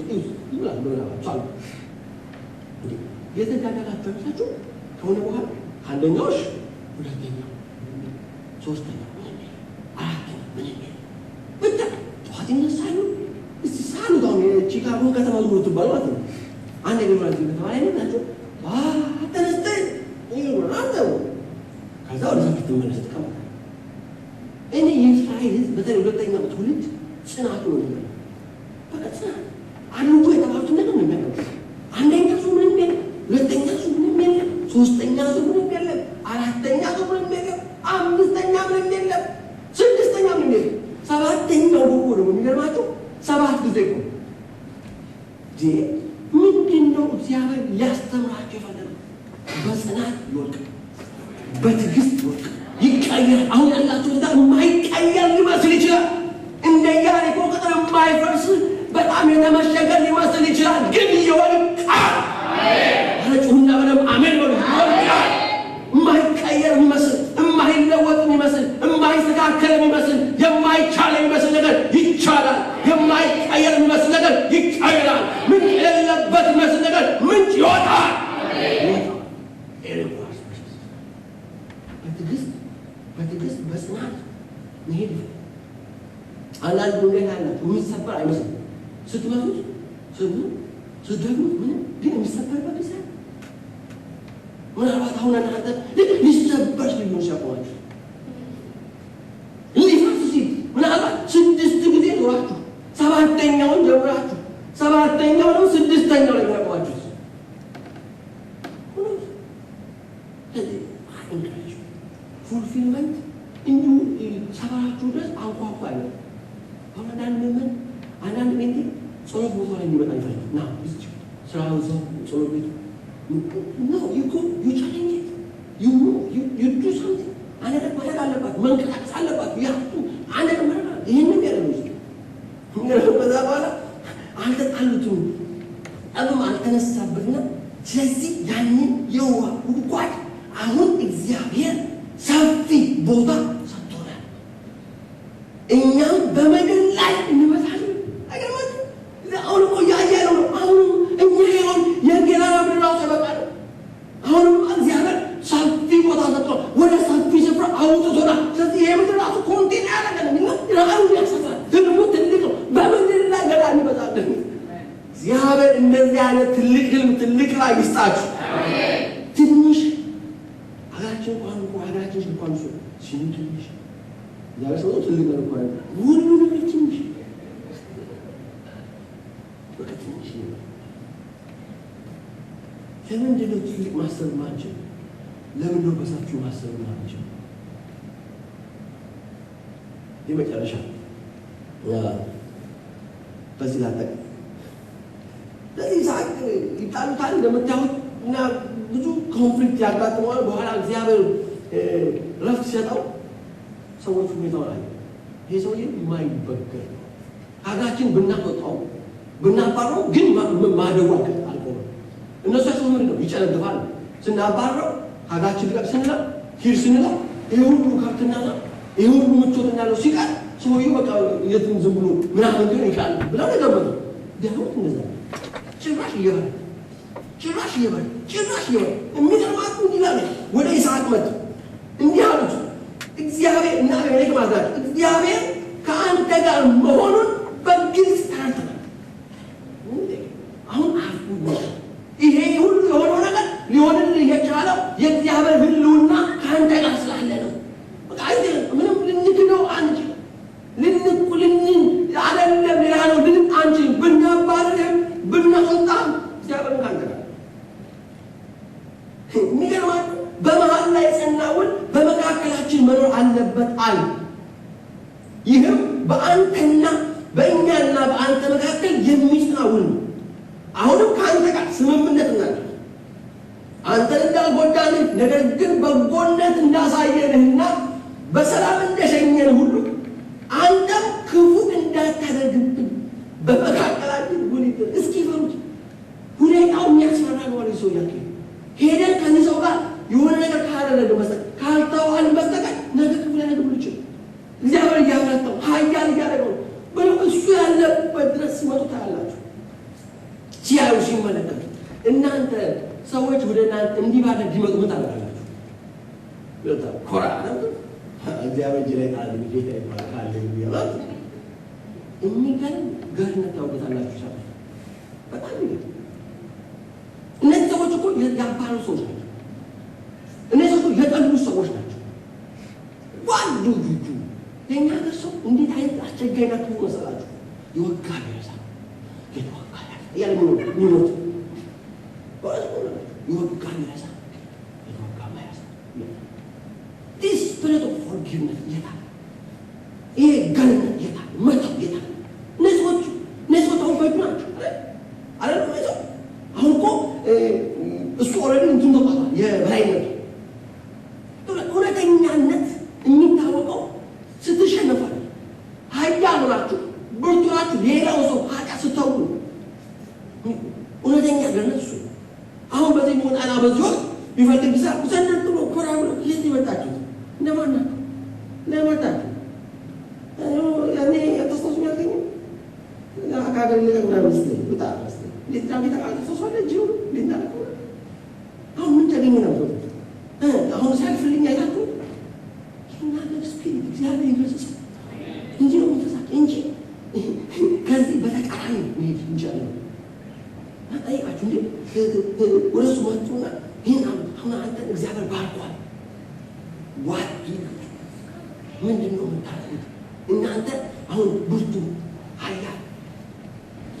ይላል ብለዋል። የተጋዳላችሁ አምሳችሁ ከሆነ በኋላ አንደኛውሽ ሁለተኛው ሶስተኛው አራተኛው ምን ይል ብቻ ጠዋት ይነሳሉ። እስቲ ሳሉ ጋር ቺካጎ ከተማ ነው ትባሉ ማለት ነው። አንድ ነገር ማለት ነው ማለት ነው። ተነስተን ይወራው ከዛ ወደ ፊት ተመለስ ተቀመጠ። እኔ የእስራኤል በተለይ ሁለተኛው ትውልድ ጽናቱ ነው የሚለው በቃ ጽናት አንዱ የተባሉት ነገር ነው የሚያደርገው። አንደኛ ሰው ምንም የለም፣ ሁለተኛ ሰው ምንም የለም፣ ሶስተኛ ሰው ምንም የለም፣ አራተኛ ሰው ምንም የለም፣ አምስተኛ ምንም የለም፣ ስድስተኛ ምንም የለም፣ ሰባተኛው ደግሞ የሚገርማቸው 7 ጊዜ እኮ ምንድን ነው እግዚአብሔር ሊያስተምራቸው የፈለገው? በጽናት ይወድቅ፣ በትዕግስት ይወድቅ፣ ይቀየር። አሁን ያላችሁ እዛ የማይቀየር ሊመስል ይችላል። እንደ ኢያሪኮ ቅጥር የማይፈርስ በጣም የተመሸገ ሊመስል ይችላል፣ ግን ይወድቃል። አረጩና በደም አሜን በሉ። ይወድቃል። የማይቀየር የሚመስል የማይለወጥ የሚመስል የማይስተካከል የሚመስል የማይቻል የሚመስል ነገር ይቻላል። የማይቀየር የሚመስል ነገር ይቀየራል። ምንጭ የሌለበት የሚመስል ነገር ምንጭ ይወጣል። በትዕግስት በጽናት መሄድ አንዳንድ ድንጋይ አላችሁ የሚሰበር አይመስልም። ስትመቱት ስትደግሙት ምንም ግን የሚሰበርበት ጊዜ ምናልባት አሁን እናንተ ሊሰበር ሊሆን ሲያቆማችሁ ሊፈርስ ሲል ምናልባት 6 ጊዜ ዞራችሁ 7ኛውን ጀምራችሁ 7ኛው ነው 6ኛው ላይ ያቆማችሁ ፉልፊልመንት እንዲሁ ሰባራችሁ ድረስ አንኳኳ አይነት አሁን አንዳንድ ሜንቴ ጸሎት ቦታ ላይ እንዲመጣ ይፈልግ ና ስራው ሰው ጸሎት ቤቱ ነው you challenge it you do something አንድ ነገር ማድረግ አለባችሁ፣ መንቀሳቀስ አለባችሁ። ያቱ አንድ ነገር ማድረግ ይሄንን ያለው ነው። ከዛ በኋላ አልተጣሉትም፣ ጠብም አልተነሳበትና ስለዚህ ያንን የውሃ ጉድጓድ አሁን እግዚአብሔር ሰፊ ቦታ ሰጥቶናል። እኛም በመንገድ ላይ እንመታለን። አይገርማችሁም? አሁን እኮ ያያለው ነው። አሁን እኛ ይሆን የጌራራ ምድራው ተበቃለ። አሁንም እግዚአብሔር ሰፊ ቦታ ሰጥቶናል፣ ወደ ሰፊ ስፍራ አውጥቶናል። ስለዚህ ይሄ ምድር ራሱ ኮንቴን ያደረገን እና ራሱ ያሰፋል። ህልሙ ትልቅ ነው። በምድር ላይ ገና እንመጣለን። እግዚአብሔር እንደዚህ አይነት ትልቅ ህልም ትልቅ ላይ ይስጣችሁ። ትንሽ ሀገራችን እንኳን እሱ ሲሉ ትንሽ ዛሬ ሰው ትልቅ ነው እንኳን ሁሉ ነገር ትንሽ በቃ ትንሽ ነው። ለምንድን ነው ትልቅ ማሰብ ማንችል? ለምን ነው በሰፊው ማሰብ ማንችል? የመጨረሻ በዚህ ላጠቅ ለዚህ ሰዓት ይጣሉታል እንደምታዩት እና ብዙ ኮንፍሊክት ያጋጥመዋል። በኋላ እግዚአብሔር ረፍት ሲሰጠው ሰዎች ሁኔታውን አለ። ይሄ ሰውዬ የማይበገር ነው፣ ሀጋችን ብናወጣው ብናባረው ግን ማደጉ አልቆመም። እነሱ ምንድን ነው ይጨነግፋል። ስናባረው ሀጋችን ልቀቅ ስንለው ሂድ ስንለው ይሄ ሁሉ ከብትና ይሄ ሁሉ ምቾት እንዳለው ሲቀር ሰውዬው በቃ የትም ዝም ብሎ ምናምን ግን ይቃል ብለው ነገሩት። ዳዊት እንደዛ ጭራሽ ይበል የሚገርማችሁ ይላል። ወደ ይስሐቅ መጡ እንዲህ አሉት እግዚአብሔር እና አቤሜሌክ ማለት እግዚአብሔር ከአንተ ጋር መሆኑን በግልጽ ተናግረዋል። አሁን ይሄ ሁሉ የሆነው ነገር ሊሆንልህ የቻለው የእግዚአብሔር ሕልውና ከአንተ ጋር ስላለ ነው። በቃ ምንም ልንክደው አንችልም። አይደለም ሌላ ነው ልንን አንችልም። ብናባርህም ብናወጣም እግዚአብሔር ከአንተ ጋር የሚገርማችሁ በመሃል ላይ የጸና ውል በመካከላችን መኖር አለበት አለ። ይህም በአንተና በእኛና በአንተ መካከል የሚጸና ውል ነው። አሁንም ከአንተ ጋር ስምምነት እናደርግ አንተን እንዳልጎዳንህ ነገር ግን በጎነት እንዳሳየንህና በሰላም እንደሸኘን ሁሉ አንተም ክፉ እንዳታደርግብን በመካከላችን ውል ይደረግ። እስኪ ፈሩት። ሁኔታው የሚያስፈራ ነው አለ ሰው ያለ ሄደን ከዚህ ሰው ጋር የሆነ ነገር ካላደረገ በስተቀር ካልተዋልን በስተቀር ነገ ክፉ ሊያደርግ ይችላል። እግዚአብሔር እያመጣው ኃያል እያደረገው ብሎ እሱ ያለበት ድረስ ሲመጡ ታያላችሁ። ሲያዩ ሲመለከቱ እናንተ ሰዎች ወደ እናንተ እንዲህ ባለ ቢመጡ ምን ታደርጋላችሁ? በጣም ኮራ ነው እግዚአብሔር ጅላይ ካለ ጌታ ይባላል ካለ ይባላል። የሚገርም ገርነት ታውቁታላችሁ። ሰው በጣም ይገርም። እነዚህ ሰዎች እኮ ያባሉ ሰዎች ናቸው። እነዚህ ሰዎች የጠሉ ሰዎች ናቸው። ዋዱ ጁጁ የኛ ሰው እንዴት አይነት አስቸጋሪ ነው መሰላችሁ? ይወጋ ቢያሳ ይወጋ ያለ ሚሞት ይወጋ ቢያሳ ይወጋ ማያሳ this spirit of forgiveness ይታል። ይሄ ገነት ይታል። መተው ይታል። እነዚህ ሰዎች አሁን ባይቱ ናቸው አይደል? አሁን እኮ እሱ ኦልሬዲ እንትን ተቋቋመ የበላይነት እውነተኛነት የሚታወቀው ስትሸነፋል። ኃያል ናችሁ ብርቱ ናችሁ ሌላው ሰው ኃጢአት ስተው እውነተኛ ገነት እሱ። አሁን በዚህ ሞጣና በዚህ ወቅት ቢፈልግ ጊዜ ዘነት ብሎ ኮራ ብሎ የት ይመጣችሁ? እንደማን ናችሁ? ለመጣችሁ ያኔ ተስተውሱ ያገኙ አካባቢ ለምን መስለኝ በጣም መስለኝ ሊታቢ ተቃልሶ ለጅው ሊናቀው አሁን ምን ተገኘ ነው? አሁን ሳልፈልኝ አይታችሁ እናንተ ስፒሪት እግዚአብሔር ይመስል እንጂ ነው ተሳቀ እንጂ ከዚህ በተቃራኒ ነው እንጂ አጣይቃችሁ እንዴ ወረሱ ወጥቶና ይሄን አሁን አንተ እግዚአብሔር ባርኳል ዋት ምንድነው የምታደርጉት እናንተ? አሁን ብርቱ ኃያል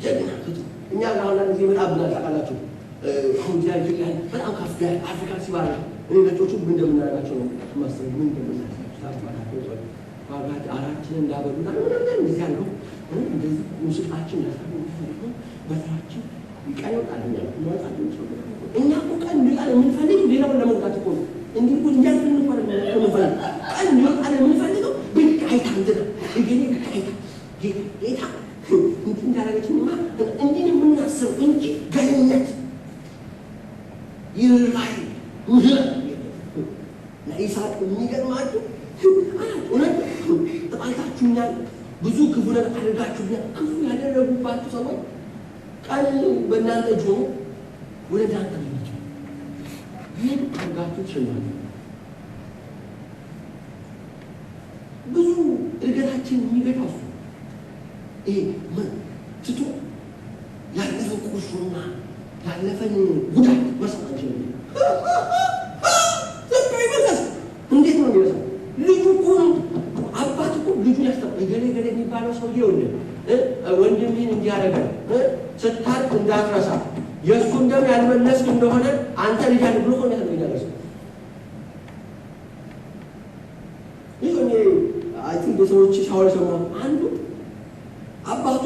ጀግና እኛ ጋር ጊዜ መጣብናል ታውቃላችሁ። አሁን ጃጅ ላይ በጣም ካፍጋ አፍሪካ ሲባል እኔ ነጮቹ ምን እንደምናደርጋቸው ነው ማስተር ምን እንደምናደርጋቸው ታውቃላችሁ። ዋጋት አራችን እንዳበሉና ምንም እንደዚህ ያለው እንደዚህ ሙስጣችን ያሳቡ በታችን ይቀየውታል ነው እኛ እኮ ቀን ቢላል የምንፈልግ ሌላውን ለመንካት እኮ ነው እንዴ እኮ እንጃን እንፈልግ ቀን ቢላል የምንፈልገው ብቻይታ እንደዛ እገሌ ብቻይታ ጌታ እንዳረጋችንማ እንዴ የምናስብ እንጂ ገነት ይላይ ለኢሳቅ የሚገርማችሁ እውነት ተጣልታችሁኛል፣ ብዙ ክፉ ነገር አድርጋችሁኛል። ክፉ ያደረጉባችሁ ሰዎች ቃል በእናንተ እጅ ሆኖ ወደ እናንተ ልጅ ምን አድርጋችሁ ትችላላችሁ? ብዙ እድገታችን የሚገታው ይሄ ትቶ ያለፈን ቁርሾና ያለፈን ጉዳት መርሳት አንችልም። እንዴት ነው የሚረሳው? ልጁ እኮ አባት እኮ ልጁን ያስተምራል። ገሌ የሚባለው ሰውዬ ወንድምህን እንዲያደርገ ስታርቅ እንዳትረሳ የእሱ እንደም ያልመለስክ እንደሆነ አንተ ልጅ ያለ ብሎ ሆነ ያደርገ ይሁን አይ ቲንክ በሰዎች ሻወር ሰማ አንዱ አባቱ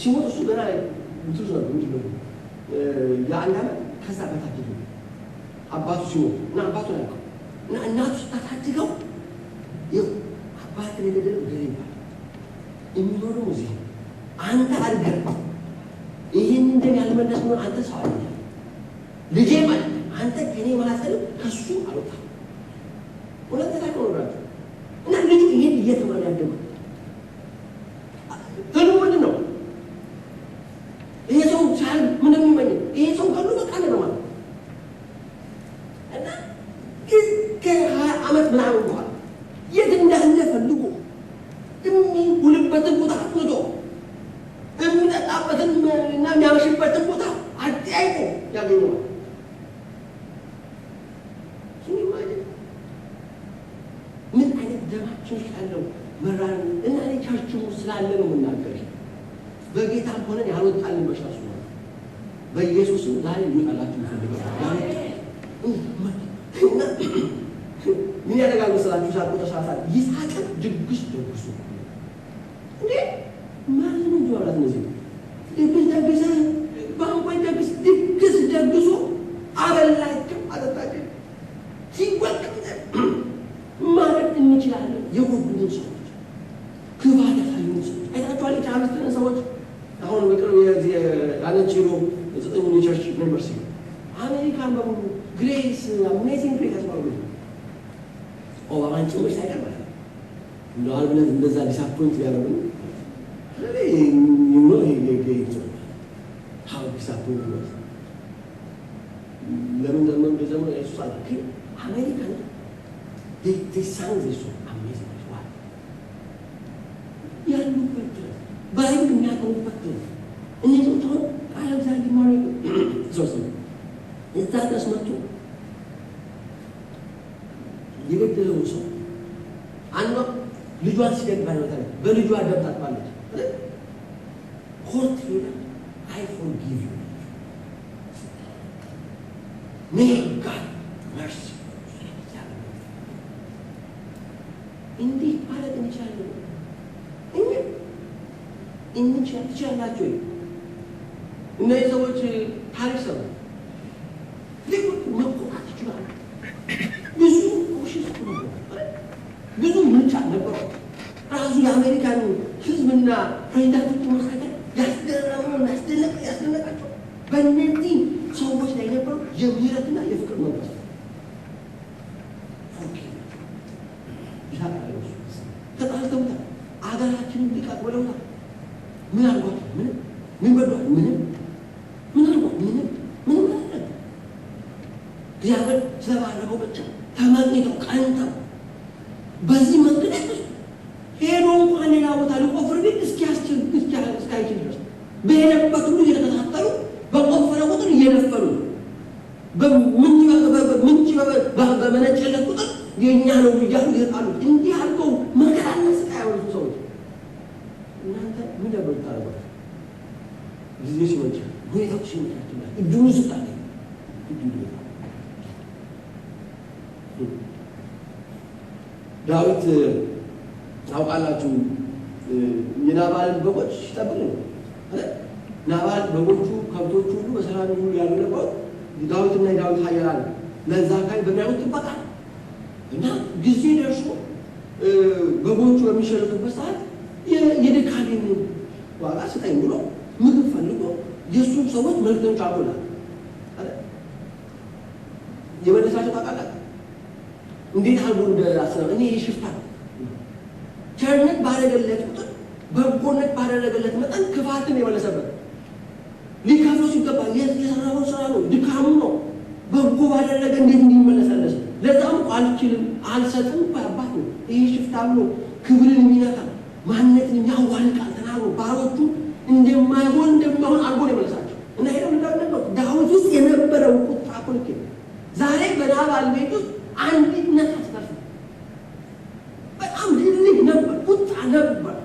ሲሞት እሱ ገና ብዙ ነው እንዴ ያንተ ከዛ በታች ነው አባቱ ሲሞት እና አባቱ ያለው እና እናቱ ታታጅገው ይው አባቱ ለገደለው ገሬ የሚኖረው እዚህ አንተ አድርገህ ይህን እንደም ያልመለስ ነው አንተ ሰው አይደለም ልጄ ማለት አንተ ከኔ ማህፀን ከሱ አልወጣ ሁለተኛ ቆራጭ እና ልጅ ይሄን እየተማረ ያደገው ተሉምን ነው ይሄ ሰው ቻል ምንም ይመኝ ይሄ ሰው ካሉ በቃ ነው ማለት እና ከአመት ምናምን በኋላ የት እንዳለ ፈልጎ ሁልበትን ቦታ አጥቶ የሚጠጣበትን እና የሚያመሽበትን ቦታ አጠያይቆ ያገኘዋል። ምን አይነት ደማችን ያለው መራን እና ቸርቹ ስላለ ነው የምናገር። በጌታም ሆነን ያልወጣልን በሻሱ ነው። በኢየሱስ ዛሬ ይጣላችሁ ፈልጋለሁ። ምን ያደርጋሉ ስላችሁ ሳቁ ተሳሳ ይሳቅ ድግስ ደግሱ እንዴ ማን ነው ጆራት ነው ድግስ ደግሰ ባንቆይ ድግስ ደግሱ አበላችሁ አጠጣችሁ ሲወቅ ማለት እንችላለን። የጎዱን ሰዎች ክፋት ያሳዩን ሰዎች አይታችኋል። የቻሉትን ሰዎች አሁን በቅርብ የዚህ አለችሮ ዘጠኝ ቸርች ሜምበርስ አሜሪካን በሙሉ ግሬስ አሜዚንግ ግሬስ አስባሉ ኦባማን ጭምር ሳይቀርባል እንደው አልብለን እንደዛ ዲስአፖይንት ያደረጉ you know he how disappointed was ለምን ደግሞ እንደዘመኑ ኢየሱስ አለ አሜሪካ they sang this song amazing why ያሉበት ባይብል የሚያቀርቡበት እነዚህ ተው አለዛኝ ማለት ሶስ እዛ ድረስ መጥቶ የገደለው ሰው አንዱ ልጇን ሲገድል ባይወጣ በልጇ አደብታት ማለት ኮርት ሄዳ I forgive you may God mercy እንዲህ ማለት እንችላለን እንችላላችሁ እነዚህ ሰዎች ታሪክ ሰው ሊቁት መቆጣት ይችላሉ ብዙ ውሽት ነው ብዙ ምንጫ ነበር ራሱ የአሜሪካን ህዝብና ፕሬዝዳንቶች መስከተ ያስደነቃቸው በእነዚህ ሰዎች ላይ ነበር የምህረትና የፍቅር መንፈስ ተጣልተውታል አገራችንን ሊቃቅ ብለውታል ምን አልኳት ምን በሏል ምን አልኳት ምን ማለት እግዚአብሔር ስለባረከው ብቻ ተመኝተው ቀንተው በዚህ መንገድ ሄዶ እንኳን ሌላ ቦታ ሊቆፍር ግን እስኪያስችል ድረስ በሄደበት ሁሉ እየተከታተሉ በቆፈረ ቁጥር እየነፈሩ በምንጭ በመነጨለት ቁጥር የእኛ ነው እያሉ ይጣሉ እንዲህ አድርገው መከራና ስቃይ ያወጡ ሰዎች እናንተ ምን ነበር ታደርጉት ጊዜ ሲመጣ ሁኔታዎች ሲመጣ እጁን ስጣለ ዳዊት ታውቃላችሁ የናባልን በጎች ሲጠብቅ ነው ናባል በጎቹ ከብቶቹ ሁሉ በሰላም ሁሉ ያሉ ነበር ዳዊትና የዳዊት ኃያላን ለዛ አካባቢ በሚያዩት ጥበቃ እና ጊዜ ደርሶ በጎቹ በሚሸለቱበት ሰዓት የድካሜን ዋጋ ስጠኝ ብሎ ምግብ ፈልጎ የእሱን ሰዎች መልክተኞች አጎላል የመለሳቸው ታውቃላችሁ እንዴት አድርጎ እንደአስበው እኔ ሽፍታ ቸርነት ባደረገለት ቁጥር በጎነት ባደረገለት መጠን ክፋትን የመለሰበት ሊከፍለው ሲገባ የሰራው ስራ ነው ድካሙ ነው በጎ ባደረገ እንዴት እንዲመለሰለስ ለዛም አልችልም አልሰጥም ባባት ነው ይሄ ሽፍታ ብሎ ክብርን የሚነካ ማንነትን የሚያዋልቃል ተናግሮ ባሮቹ እንደማይሆን አድርጎ የመለሳቸው እና ሄደው እንደነበሩ ዳዊት ውስጥ የነበረው ቁጣ ኮልኬ ዛሬ በናባል ቤት ውስጥ አንዲት ነፍስ ተርፍ በጣም ልጅ ነበር ቁጣ ነበር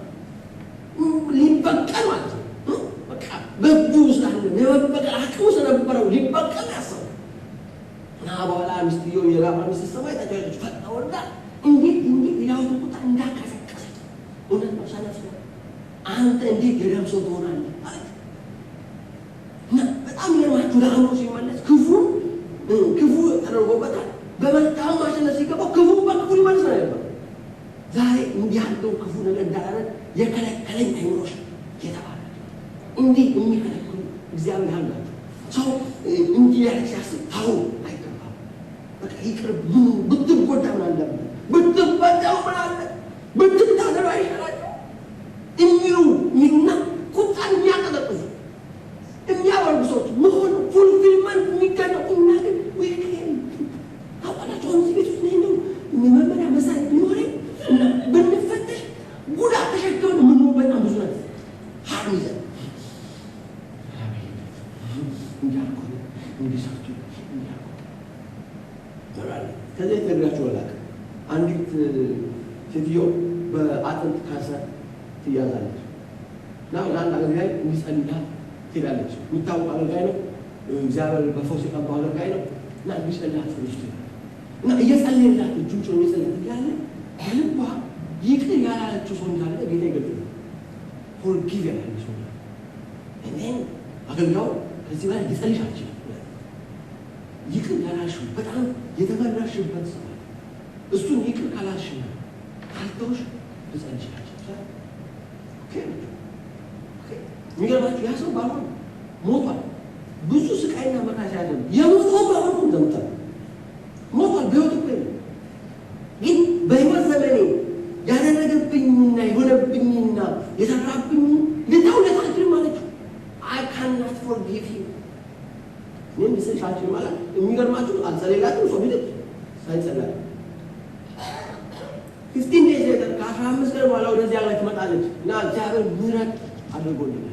ሊበቀል ማለት ነው በቃ በእጁ ውስጥ አለ የመበቀል አቅሙ ስለነበረው ሊበቀል ያሰው እና በኋላ ሚስትየው የራማ ሚስት ሰማይ ታጫለች ፈጣወርዳ እንዴት ዳዊት ቁጣ እንዳከሰከሰ እውነት ነው ሰነፍ አንተ እንዴት የደም ሰው ትሆናለህ ማለት እና በጣም የማችሁ ለአእምሮ ሲመለስ ክፉ ተደርጎበታል በመልካም ማሸነፍ ሲገባው ክፉ በክፉ ሊመልስ ነበር ዛሬ እንዲህ ያለው ክፉ ነገር እንዳላረግ የከለከለኝ አይኖርሽ የተባለ እግዚአብሔር ያላችሁ ሰው እንዲህ ያለ ሲያስብ ታው አይገባም። በቃ ይቅርብ ምን ብትጎዳ ምን አለበት ብትበዳው ምን አለ ብትታደሩ አይሻላችሁ የሚሉና ቁጣን የሚያቀዘቅዙ የሚያወርዱ ሰዎች መሆኑ ፉልፊልመንት የሚገኘው እና ግን ዊኬን አቋላቸው እዚህ ቤት ውስጥ ነው መመሪያ መሳይ ቢኖረኝ እና ብንፈተሽ ጉዳት ተሸክመን የምንሆን በጣም ብዙ ነገር ሀሚዘ እንዲያልኩ እንዲሰርቱ እንዲያልኩ ከዚህ ነግራችሁ ወላቅ አንዲት ሴትዮ በአጥንት ካንሰር ትያዛለች እና ለአንድ አገልጋይ እንዲጸልይላት ትሄዳለች። የሚታወቅ አገልጋይ ነው። እግዚአብሔር በፈውስ የቀባው አገልጋይ ነው እና እንዲጸልይላት ትሄዳለች እና እየጸለየላት እጁን ጭኖ እየጸለየላት እያለ በልቧ ይቅር ያላለችው ሰው እንዳለ ጌታ ይገልጥላል። ፎርጊቭ ያላለች ሰው እንዳለ እኔን አገልጋዩ ከዚህ በላይ ሊጸልይሽ አልችልም። ይቅር ያላልሽው በጣም የተመራሽበት ሰው እሱን ይቅር ካላልሽና ካልተውሽ ልጸልይሽ አልችልም። የሚገርማችሁ ያ ሰው ባልሆን ሞቷል። ብዙ ስቃይና መከራ ያለው የሞተው ባልሆን እንደምታውቁ ሞቷል። በሕይወት እኮ ግን በሕይወት ዘመኔ ያደረገብኝና የሆነብኝና የሰራብኝ ልተውለት አልችልም ማለት ነው። I cannot forgive him። እኔም ልሰልሽ አልችልም ማለት የሚገርማችሁ አልጸለይላትም። ሰው ቢልክ ሳይጸለይ 15 days later ከ15 ቀን በኋላ ወደዚህ አገር ትመጣለች እና እግዚአብሔር ምህረት አድርጎልኛል።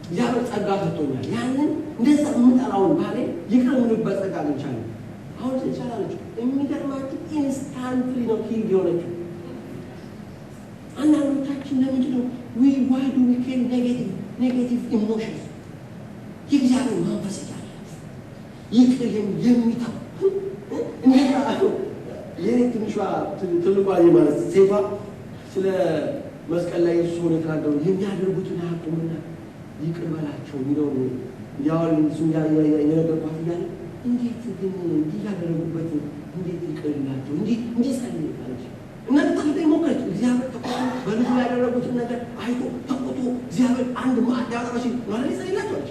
እግዚአብሔር ጸጋ ሰጥቶኛል። ያንን እንደዛ የምጠራውን ባሌ ይቅር የምልበት ጸጋ አግኝቻለሁ። አሁን ትችላለች። የሚገርማችሁ ኢንስታንትሊ ነው ኪል የሆነችው። አንዳንዶቻችን ለምንድን ነው why do we feel negative emotions? የእግዚአብሔር መንፈስ ያለ ይቅር የሚተው እንደዛ የኔ ትንሿ ትልቋ ማለት ሴቷ ስለ መስቀል ላይ እሱ ሆነ ተናገሩ የሚያደርጉትን አያውቁምና ይቅር በላቸው የሚለው ያው እሱም የነገርኳት እያለ እንዴት ግን እንዲህ ያደረጉበት እንዴት ይቅርላቸው እንዲህ ጸልይ አለች እና ታዲያ ሞከረች። እግዚአብሔር ተቆጥቶ በልቡ ያደረጉትን ነገር አይቶ ተቆጥቶ እግዚአብሔር አንድ ማዕድ ያወጣች ማለት ይጸልይላቸው አለች።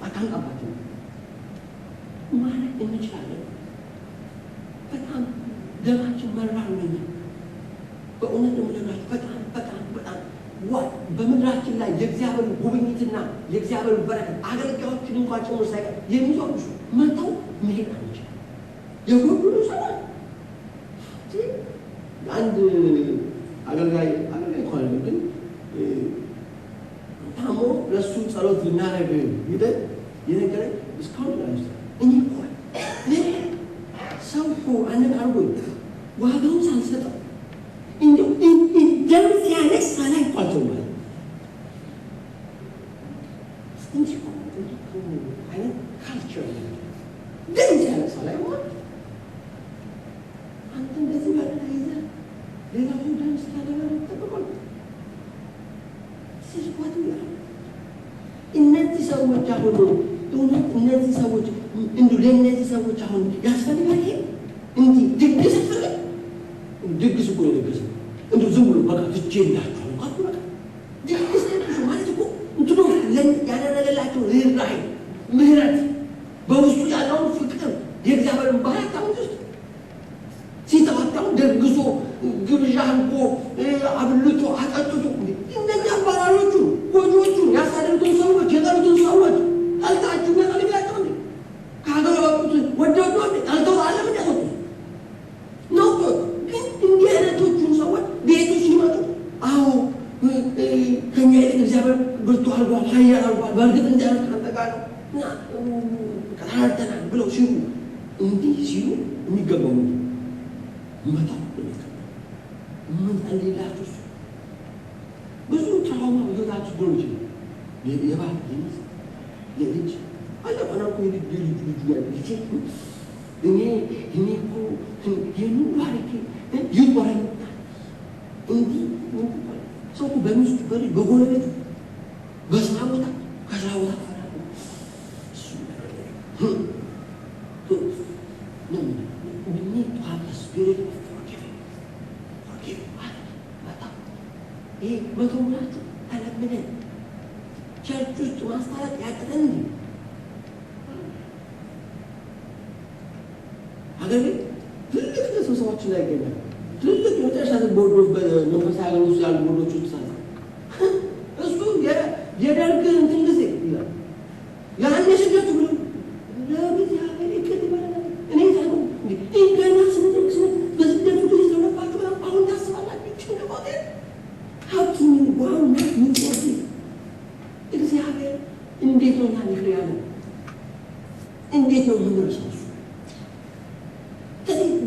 አታንቃባቸው ማለት እንችላለን። በጣም ደማችን መራር ነው። በእውነት ነው በጣም በምድራችን ላይ የእግዚአብሔር ጉብኝትና የእግዚአብሔር በረከት አገልጋዮችን እንኳን ጭምር ሳይቀር የሚዞሩ መተው መሄድ አንችልም። የጎዱሉ ሰዎች አንድ አገልጋይ እንኳን ግን ታሞ ለሱ ጸሎት ልናደርግ ሄደን የነገረኝ እስካሁን ድረስ እኔ እንኳን ሰው እኮ አነቃርጎኝ ዋጋውን ሳልሰጠው እንደው ደም ሲያለቅስ ሳላይቋቸው ማለት እንጂ አይነት ካልቸር ደም ሲያለቅስ ሳላይቋል አንተ እንደዚህ ባለና ይዘህ ሌላ ሰው ደም ስታደርግ ተጠቅሟል። ሲስቋት ይላል። እነዚህ ሰዎች አሁን እውነት እነዚህ ሰዎች እንደው ለእነዚህ ሰዎች አሁን ያስፈልጋል ይሄ እንጂ ድግስ ፍቅር ድግስ እኮ ነው ድግስ እንደው ዝም ብሎ በቃ ትቼላችሁ አልኳት። በቃ ድግስ ነው ማለት እኮ እንትኑ ያደረገላችሁ ርኅራኄ ምህረት በውስጡ ያለውን ፍቅር የእግዚአብሔርን ባህል ታውቁት ሲተዋታው ደግሶ ግብዣ አድርጎ አብልቶ አጠጥቶ እነኛ ባላሎቹ ጎጆቹን ያሳደሩትን ሰዎች የጠሉትን ሰዎች ጠልታችሁ መጠልቢያቸው እንዴ ከሀገር ወጡት ወደዱ እንዴ ጠልተው አለም እንዲያወጡ ነው። ግን እንዲህ አይነቶቹን ሰዎች ቤቱ ሲመጡ አዎ ከኛ ይልቅ እግዚአብሔር ብርቱ አድርጓል ኃያል አድርጓል በእርግጥ እንዲያደርግ አንጠቃለው እና ተራርተናል ብለው ሲሉ እንዲህ ሲሉ የሚገባው መጣው ምን እንደሌላችሁ ብዙ ትራውማ ይወጣችሁ ነው እንጂ የባል የልጅ አለፈና እኮ የልጅ ያለች እኔ እኮ የምን ባሪክ ይወራኝ እንዲህ ሰው በሚስቱ በልጅ በጎረቤቱ በስራ ቦታ ከስራ ቦታ we need to have the spirit of forgiving. Forgive. መተውላችሁ ተለምደን ቸርች ውስጥ ማስታረቅ ያቀተን እንዴ? አገሬ ትልቅ ስብሰባዎች ላይ ይገኛል። ትልቅ የመጨረሻ ቦርዶች በመንፈሳዊ ሀገር ውስጥ ያሉ ቦርዶች ውስጥ ሳለ እሱ የደርግ እንትን ጊዜ ይላል ያን የስደቱ ብሎ ለምን ያህል ይቀጥ ይባላል። እኔ ታውቁ እንዴ ገና ስንደርስ በስደቱ ጊዜ ስለነባችሁ አሁን ታስባላችሁ ጭንቀት ሀብቱን ዋና ምንጮት እግዚአብሔር እንዴት ነው ያን ይፍሬ ያለ እንዴት ነው ምንረሳው?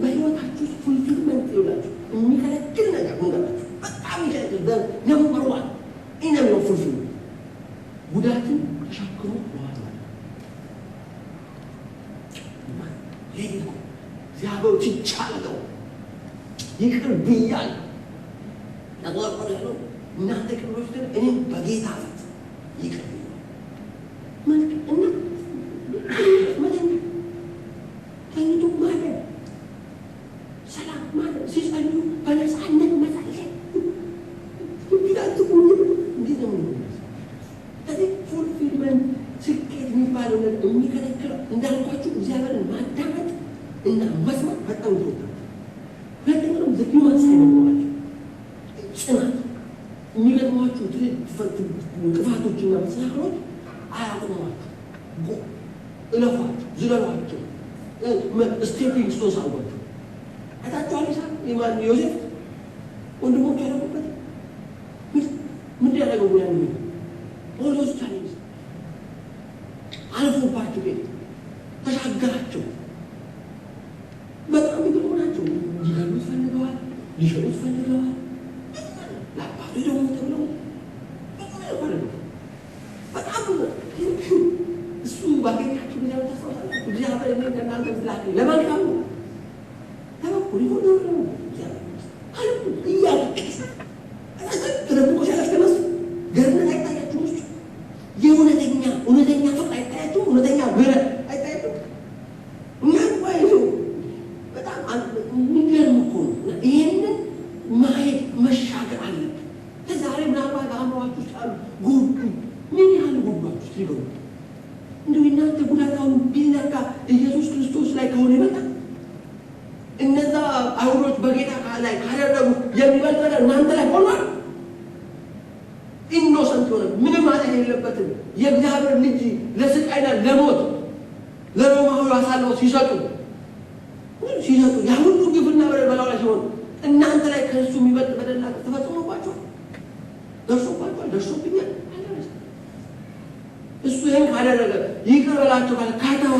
በህይወታችሁ ፉልፊልመንት ይውላችሁ የሚከለክል ነገር እንዳላችሁ በጣም ይከለክል ነምበር ዋን ኢነም ነው ፉልፊል ጉዳትን ተሸክሞ በኋላ ሌሊት እግዚአብሔር ሲቻለው ይቅር ብያለሁ ያጓጓለ ነው እናንተ ቅርቦች ግን እኔም በጌታ ፊት ይቅር ተኝቶ ማለት ሰላም ማለት ሲጸልዩ በነፃነት መጸለይ እንዴት ነው ስለዚህ ፉልፊልመንት ስኬት የሚባለው ነገር የሚከለክለው እንዳልኳችሁ እግዚአብሔርን ማዳመጥ እና መስማት በጣም ይወዳል። ሁለተኛው ዘኪማን ሳይሆንዋቸው ጽናት የሚገጥሟችሁ እንቅፋቶችና መሰናክሎች አያቁሟችሁ፣ እለፏቸው፣ ዝለሏቸው፣ ስቴፒንግ ስቶንስ አሏቸው። አይታችኋል ኢሳቅ ዮሴፍ ወንድሞቹ ያደረጉበት ምን ያደረገው ያን ኦሎስ ቻሌንጅ አልፎባቸው ቤት ተሻገራቸው። በጣም ይገርሙ ናቸው። ሊገሉት ፈልገዋል፣ ሊሸጡት ፈልገዋል። ለአባቱ ደግሞ ተብለው በጣም እሱ ባገኛቸው ጊዜ ተሳሳላችሁ እግዚአብሔር እኔ ከእናንተ ስላለ ለመልካም ነው ተበኩል ይሆን ነው አልኩ እያለቀሰ ተደብቆ ሲያስቀመስ ገርነት አይታያችሁም? እሱ የእውነተኛ ፍቅር አይታያችሁም? እውነተኛ ምህረት አይታያችሁም? እኛ ይዞ በጣም የሚገርም እኮ ነው። ይህንን ማየት መሻገር አለብን። ከዛሬ ምናልባት አእምሯችሁ ውስጥ ያሉ ጎዱ ምን ያህል ጎዷችሁ ሲገቡ እንደው እናንተ ጉዳታውን ቢለካ ኢየሱስ ክርስቶስ ላይ ከሆነ ይመጣል። እነዛ አይሁዶች በጌታ ላይ ካደረጉ የሚበልጥ ነገር እናንተ ላይ ሆኗል። ኢኖሰንት ሆነ ምንም ማለት የሌለበትን የእግዚአብሔር ልጅ ለስቃይና ለሞት ለሮማዊ አሳልፈው ሲሰጡ ያ ሁሉ ግፍና በደል በላዩ ላይ ሲሆን እናንተ ላይ ከእሱ የሚበልጥ በደል ተፈጽሞባቸዋል፣ ደርሶብኛል። እሱ ይህን ካደረገ ይቅር በላቸው ካለ ካተዋ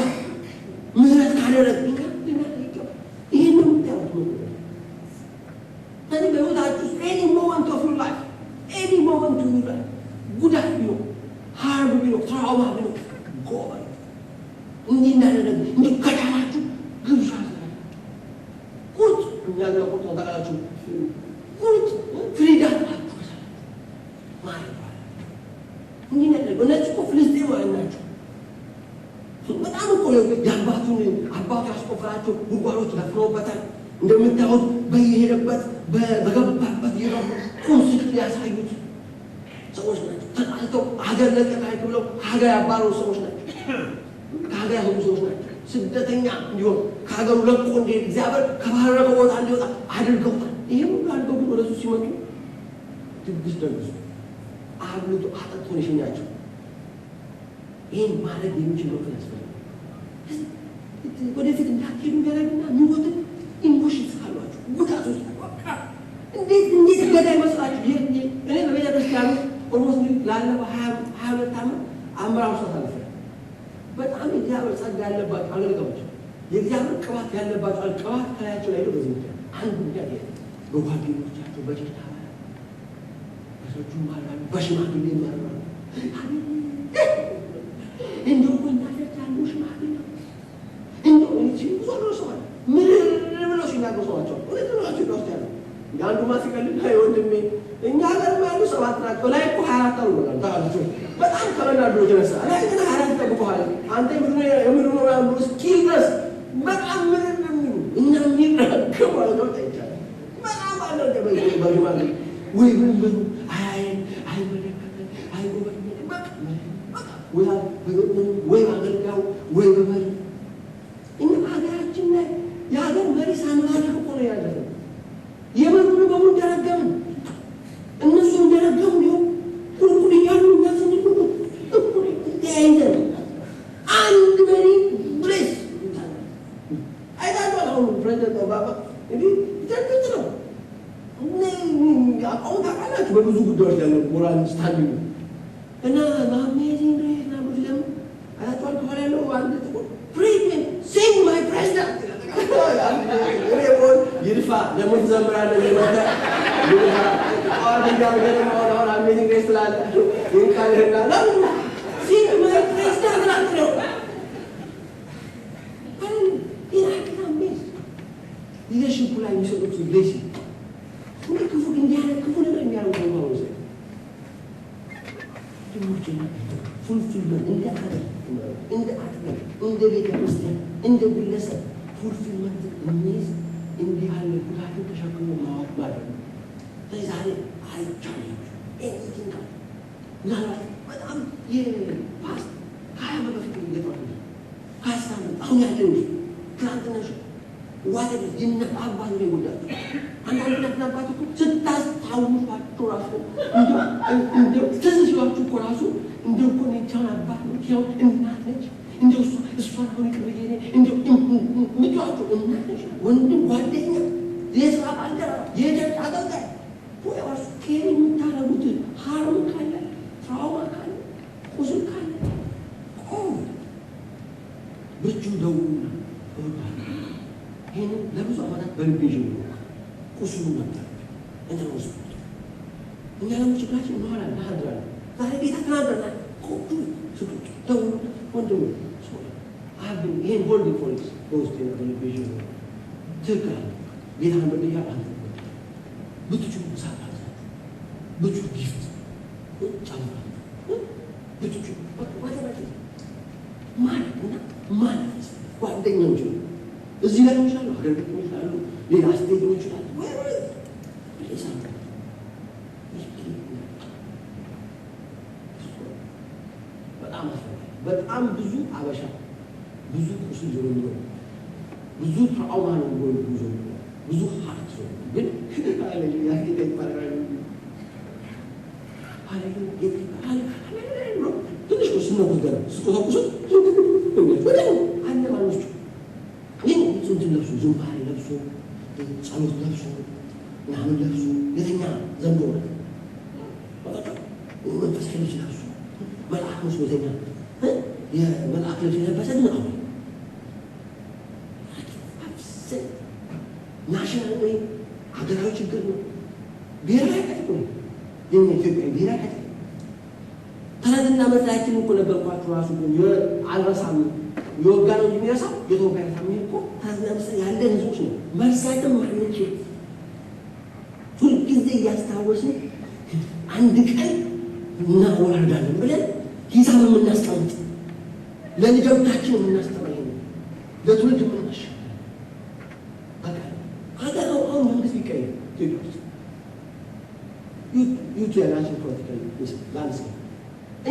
ምህረት ካደረገ ይህን ነው የምታዩት ነው። ስለዚህ በሕይወታችሁ ውስጥ ኤኒ ሞመንት ኦፍ ዩር ላይፍ ጉዳት ቢኖር ሀርም ቢኖር ትራውማ ቢኖር ጎበል እንዲህ እናደረግ እንዲህ ከቻላችሁ ግብዣ ቁርጥ የሚያገር ቁርጥ ተቃላችሁ ቁርጥ ፍሪዳ ናችሁ ማለት እንዲህ እናደረግ እነዚህ እኮ ፍልስጤማውያን ናቸው። በጣም እኮ አባቱ ያስቆፈራቸው ጉድጓዶች ደፍረውበታል። እንደምታዩት በየሄደበት በገባበት የገቡ ቁምስቅል ያሳዩት ሰዎች ናቸው። ተጣልተው ሀገር ለቀቃይ ብለው ሀገር ያባረሩ ሰዎች ናቸው። ከሀገር ያሰቡ ሰዎች ናቸው። ስደተኛ እንዲሆን ከሀገሩ ለቆ እንዲሄድ እግዚአብሔር ከባረከው ቦታ እንዲወጣ አድርገውታል። ይህም ሁሉ አድርገው ግን ወደሱ ሲመጡ ድግስ ደግሱ አብልቶ አጠጥቶ ነው የሸኛቸው። ይህን ማድረግ የሚችል ወቅት ያስፈልጋል። ወደፊት እንዳትሄዱ ያደረግና የሚወጥን ኢሞሽን ካሏችሁ ጉዳቶች እንዴት ገዳይ መስላችሁ? እኔ በቤተ ክርስቲያኑ ኦልሞስት ላለፈው 22 ዓመት አመራር ውስጥ አልፈ በጣም የእግዚአብሔር ጸጋ ያለባቸው አገልጋዮች የእግዚአብሔር ቅባት ያለባቸው ቅባት ከላያቸው ላይ በዚህ ምክንያት አንዱ ምክንያት በጓደኞቻቸው በጭታ በሰዎቹ ማራሉ በሽማግሌ ማራሉ እንደው እናደርግ ያለው ሽማግሌ እንደው እንጂ ብዙ ሰው ምን ብለው ሲናገሩ ሰዋቸው ወደ ተናቸው ይወስዳሉ። ያንዱ ማስቀልድ ላይ ወንድሜ እኛ ጋር ያሉ 7 ናቸው ላይ እኮ 24 ነው ማለት ነው። በጣም ከመናዱ የተነሳ ላይ ግን 24 ተቆጣለ አንተ የምንኖር ያለው ስኪልስ በጣም ምን እኛ የሚናገሩ ነው ታይቻለ በጣም አለው በጅማል ወይ ምን አይ መለከተ አይ ጎበኝ በቃ ስታንዲንግ እና አሜዚንግ ግሬስ እና ሙስሊም አያቷል ከሆነ ያለው አንድ ጥቁር ፕሬዚደንት ሲንግ ማይ ፕሬዚደንት ይልፋ ደግሞ ትዘምራለህ ይመጣ ይልፋ አዋርድጋ ገደማ አሁን አሜዚንግ ግሬስ ስላለ ይንካልና ሲንግ ማይ ፕሬዚደንት ነው leadership ላይ የሚሰጡት leadership ክፉ እንዲያደርጉ ነገር የሚያደርጉ ነው ማለት ነው። fulfillment እንደ አጥር እንደ ቤተ ክርስቲያን እንደ ግለሰብ fulfillment የሚይዝ እንዲህ ያለ ጉዳትን ተሸክሞ ማወቅ ማለት ነው። ዛሬ አይቻልም ኤኒቲንግ ምናልባት በጣም የፓስት 20 ዓመት በፊት እንደተባለ ካሳም አሁን ያለው ትናንትናሽ ዋደር ጅና አባን ነው ይወዳል አንዳንድ እናባቱ ስታስታውሷቸው ራሱ እንደው ተዝዟችሁ እኮ ራሱ እንደው እኮ ነው አባት ነው ያው እናት ነች እንደው እሷ ነው ይቀበየኔ እንደው ምቷችሁ እናት ነች ወንድም ጓደኛ የስራ ባልደረባ የደግ አገልጋይ ወይስ ከኔ የምታረጉት ሃርም ካለ ትራውማ ካለ ቁስል ካለ ብቻ ደውና ይሄን ለብዙ አመታት በልቤ ጀምሮ ቁስሉ ነበር እንደውስ እኛ ደግሞ ችግራችን ነው አላ ታድራለ ዛሬ ቤታ ተናገርና ቆጡ ስጡት ደውሉ ወንድም አብን ይሄን ሆልዲንግ ፎርስ ፖስት ነው በልቤ ጀምሮ ትካ ቤታ በልያ አንተ ብትቹ ሳባታ ብትቹ ጊፍት ጫማ ብትቹ ወደረተ ማለት ጓደኞች እዚህ ላይ ይችላል ሀገር ቤት ይችላል ሌላ ስቴት ይችላል ወይ ለሳም በጣም ብዙ አበሻ ብዙ ቁስል ጀምሮ ብዙ ትራውማ ነው ብዙ ሀርት ግን ሃሌሉያ ይባላል ሃሌሉያ ትንሽ ቁስል ነው ጉዳይ ስቆጣቁስ ወደው አንማንስ ይሄን እንትን ለብሶ ዝምባሬ ለብሶ ጸሎት ለብሶ ምናምን ለብሶ የተኛ ዘንዶ በቃ መንፈስ ቅዱስ ለብሶ መልአክ መስሎ የተኛ የመልአክ ልብስ የለበሰ ነው ናሽናል ወይ ሀገራዊ ችግር ነው ብሔራዊ ከተማ የኛ ኢትዮጵያ ብሔራዊ ከተማ ታላትና መታችን እኮ ነበርኳችሁ ራሱ አልረሳም የወጋነው የሚያሳው የተወጋይ ታምይኮ ታዝናምሰ ያለ ህዝቦች ነው መርሳትም ማንች ሁሉ ጊዜ ያስታወስን አንድ ቀን እና ወራዳለን ብለን ሂሳብ የምናስቀምጥ ለልጆቻችን የምናስተምር ለትውልድ የምናሽ በቃ ሀገራው አሁን መንግስት ቢቀየር ያላቸው ፖለቲካል ላንስ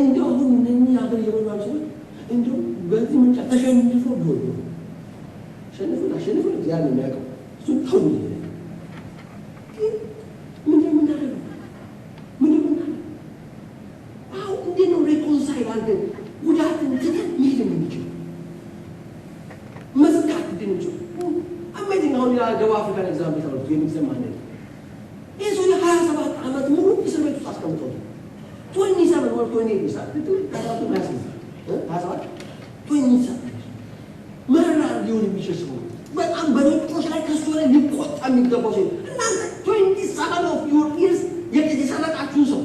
እንደው አሁን እነኚህ ሀገር የሆኑ ሰዎች እንደው በዚህ ምንጫ ተሸንፎ ቢሆን ሸንፎ ያን የሚያውቀው እሱ ተው ምንድን አሁን እንዴት ነው ሬኮንሳይል አድርገን ጉዳትን ትተን መሄድ የምንችል መዝጋት እንድንችል አሜዚንግ አሁን ደቡብ አፍሪካን ኤግዛምፕል ታውቁ የሚሰማ ነገር ይህ ሰው 27 ዓመት ሙሉ እስር ቤት ውስጥ አስቀምጦታል 27 ወር 28 ይሳል ታላቁ ማስብ መራ ሊሆን የሚችል ሰው በጣም በነጮች ላይ ከሱ ላይ ሊቆጣ የሚገባው ሰው እናንተ 27 of your years የተሰራቃችሁ ሰው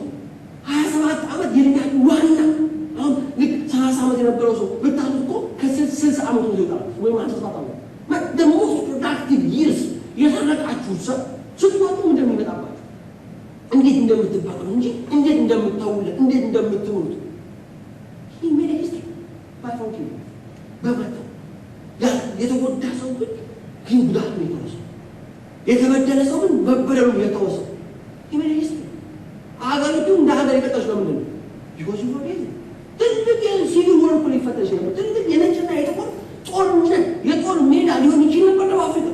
27 ዓመት የልኛችሁ ዋና አሁን ልክ 30 ዓመት የነበረው ሰው ብታውቁ እኮ ከ60 ዓመት ነው ይወጣል ወይም 17 ዓመት the most productive years የተሰራቃችሁ ሰው ስትወጡ እንደሚመጣባችሁ እንዴት እንደምትባሉ እንጂ እንዴት እንደምታውሉት እንዴት እንደምትውሉት ይመለስ ባይፎንኪ በመጣ ያ የተጎዳ ሰው ግን ጉዳት ነው የተወሰው የተበደለ ሰው ግን በበደሉ የተወሰው ይመለስ አገሪቱ እንደ ሀገር የቀጠች ነው ምንድነው because you forget ትልቅ የሲቪል ወር እኮ ሊፈተሽ ነው ትልቅ የነጭና የጥቁር ጦርነት የጦር ሜዳ ሊሆን ይችል ነበር ደቡብ አፍሪካ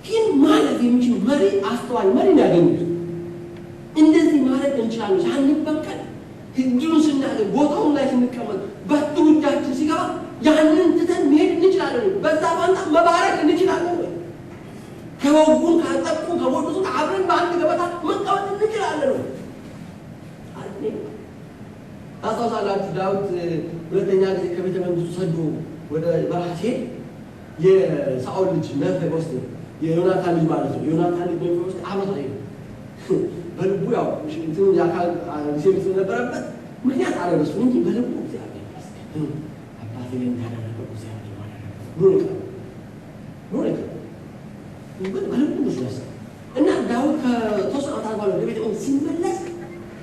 ግን ማለት የሚችል መሪ አስተዋይ መሪ ያገኙት እንደዚህ ማለት እንችላለን ሳንበቀል ህጁን ስናገኝ ቦታውን ላይ ስንቀመጥ በትውልዳችን ሲገባ ያንን ትተን መሄድ እንችላለን በዛ ባንታ መባረክ እንችላለን ወይ ከወጉን ካጠቁ ከቦቱን አብረን በአንድ ገበታ መቀመጥ እንችላለን ወይ ታስታውሳላችሁ ዳዊት ሁለተኛ ጊዜ ከቤተ መንግስቱ ሰዶ ወደ በረሃ ሲሄድ የሳኦል ልጅ ሜምፊቦስቴ የዮናታን ልጅ ማለት ነው። ዮናታን ልጅ ሜምፊቦስቴ አመት ላይ በልቡ ያው እንትን ያካል ዲሴምስ ነበረበት ምክንያት አረጋሱ እንጂ በልቡ እግዚአብሔር ይመስገን አባቴ እንዳደረገው እግዚአብሔር ማለት ነው በልቡ ነው እና ዳዊት ከተወሰነ ዓመታት በኋላ ወደ ቤተ መንግስት ሲመለስ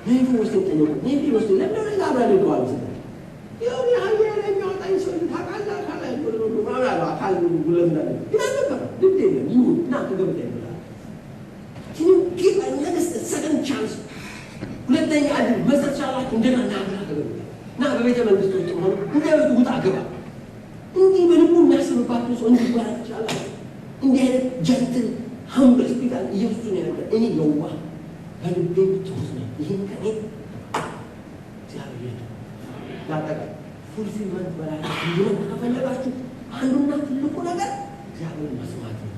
ሜምፊቦስቴ ጠየቁ። ሜምፊቦስቴ ለምን ጋብራል ይባል ይችላል ያው ያየለኛው ጣይ ሰው ታቃላ ካላ አካል ጉለት እንዳለ ይናገር ድንዴ ነው እና ተገብተ ይላል give another second chance ሁለተኛ እድል መስጠት ቻላችሁ እንደና እናገራለሁ እና በቤተ መንግስት ውስጥ ሆኖ እንደዚህ ውጣ ገባ እንዲህ በልቡ የሚያስብባችሁ ሰው እንዲህ ባላችሁ ይችላል እንዲህ አይነት ጀንትል humble ስፒሪት ኢየሱስ ነው ያለው እኔ የዋ በልቤ ትውስ ነው ይሄን ከኔ እግዚአብሔር ያጠቃ ፉልፊልመንት በላችሁ እንዲሆን ከፈለጋችሁ አንዱና ትልቁ ነገር እግዚአብሔር መስማት ነው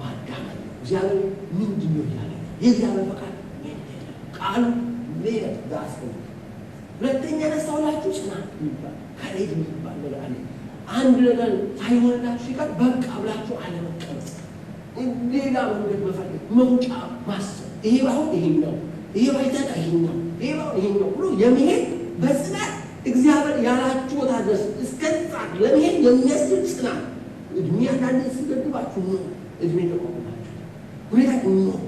ማዳመጥ እግዚአብሔር ምንድን ነው ያለው የእግዚአብሔር ፈቃድ ቃሉ ሌላ ዳስ ነው ሁለተኛ ነሳውላችሁ ጽናት ይባል ከሌድ ይባል ነገር አለ አንድ ነገር ሳይሆንላችሁ ሲቀር በቃ ብላችሁ አለመቀመጥ ሌላ መንገድ መፈለግ መውጫ ማሰብ ይሄ ባሁን ይሄኛው ይሄ ባይተካ ይሄኛው ብሎ የሚሄድ በጽናት እግዚአብሔር ያላችሁ ቦታ ድረስ እስከዛ ለመሄድ የሚያስችል ጽናት እድሜ አንዳንድ ሲገድባችሁ ነው እድሜ ተቆምጣችሁ ሁኔታ ነው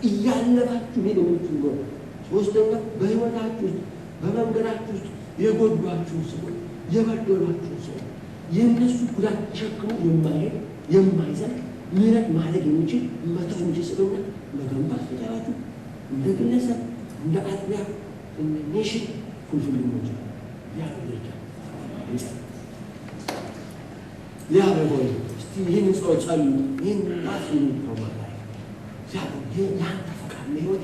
እያለባችሁ ሄደ የምትሉ ሶስተኛ በህይወታችሁ ውስጥ በመንገዳችሁ ውስጥ የጎዷችሁ ሰዎች የበደሏችሁ ሰዎች የእነሱ ጉዳት ተሸክሞ የማይዘልቅ ምህረት ማድረግ የሚችል መተው እንጂ ስለሆነ መገንባት ትችላላችሁ እንደ ግለሰብ እንደ አጥቢያ እንደ ኔሽን ፉልፊልመንት ያደርጋ ሊያበሆይ እስቲ ይህን ጸሎት ጸልዩ ይህን ራስን ተማላይ ሲያደርግ ያንተ ፈቃድ ነው ይወዴ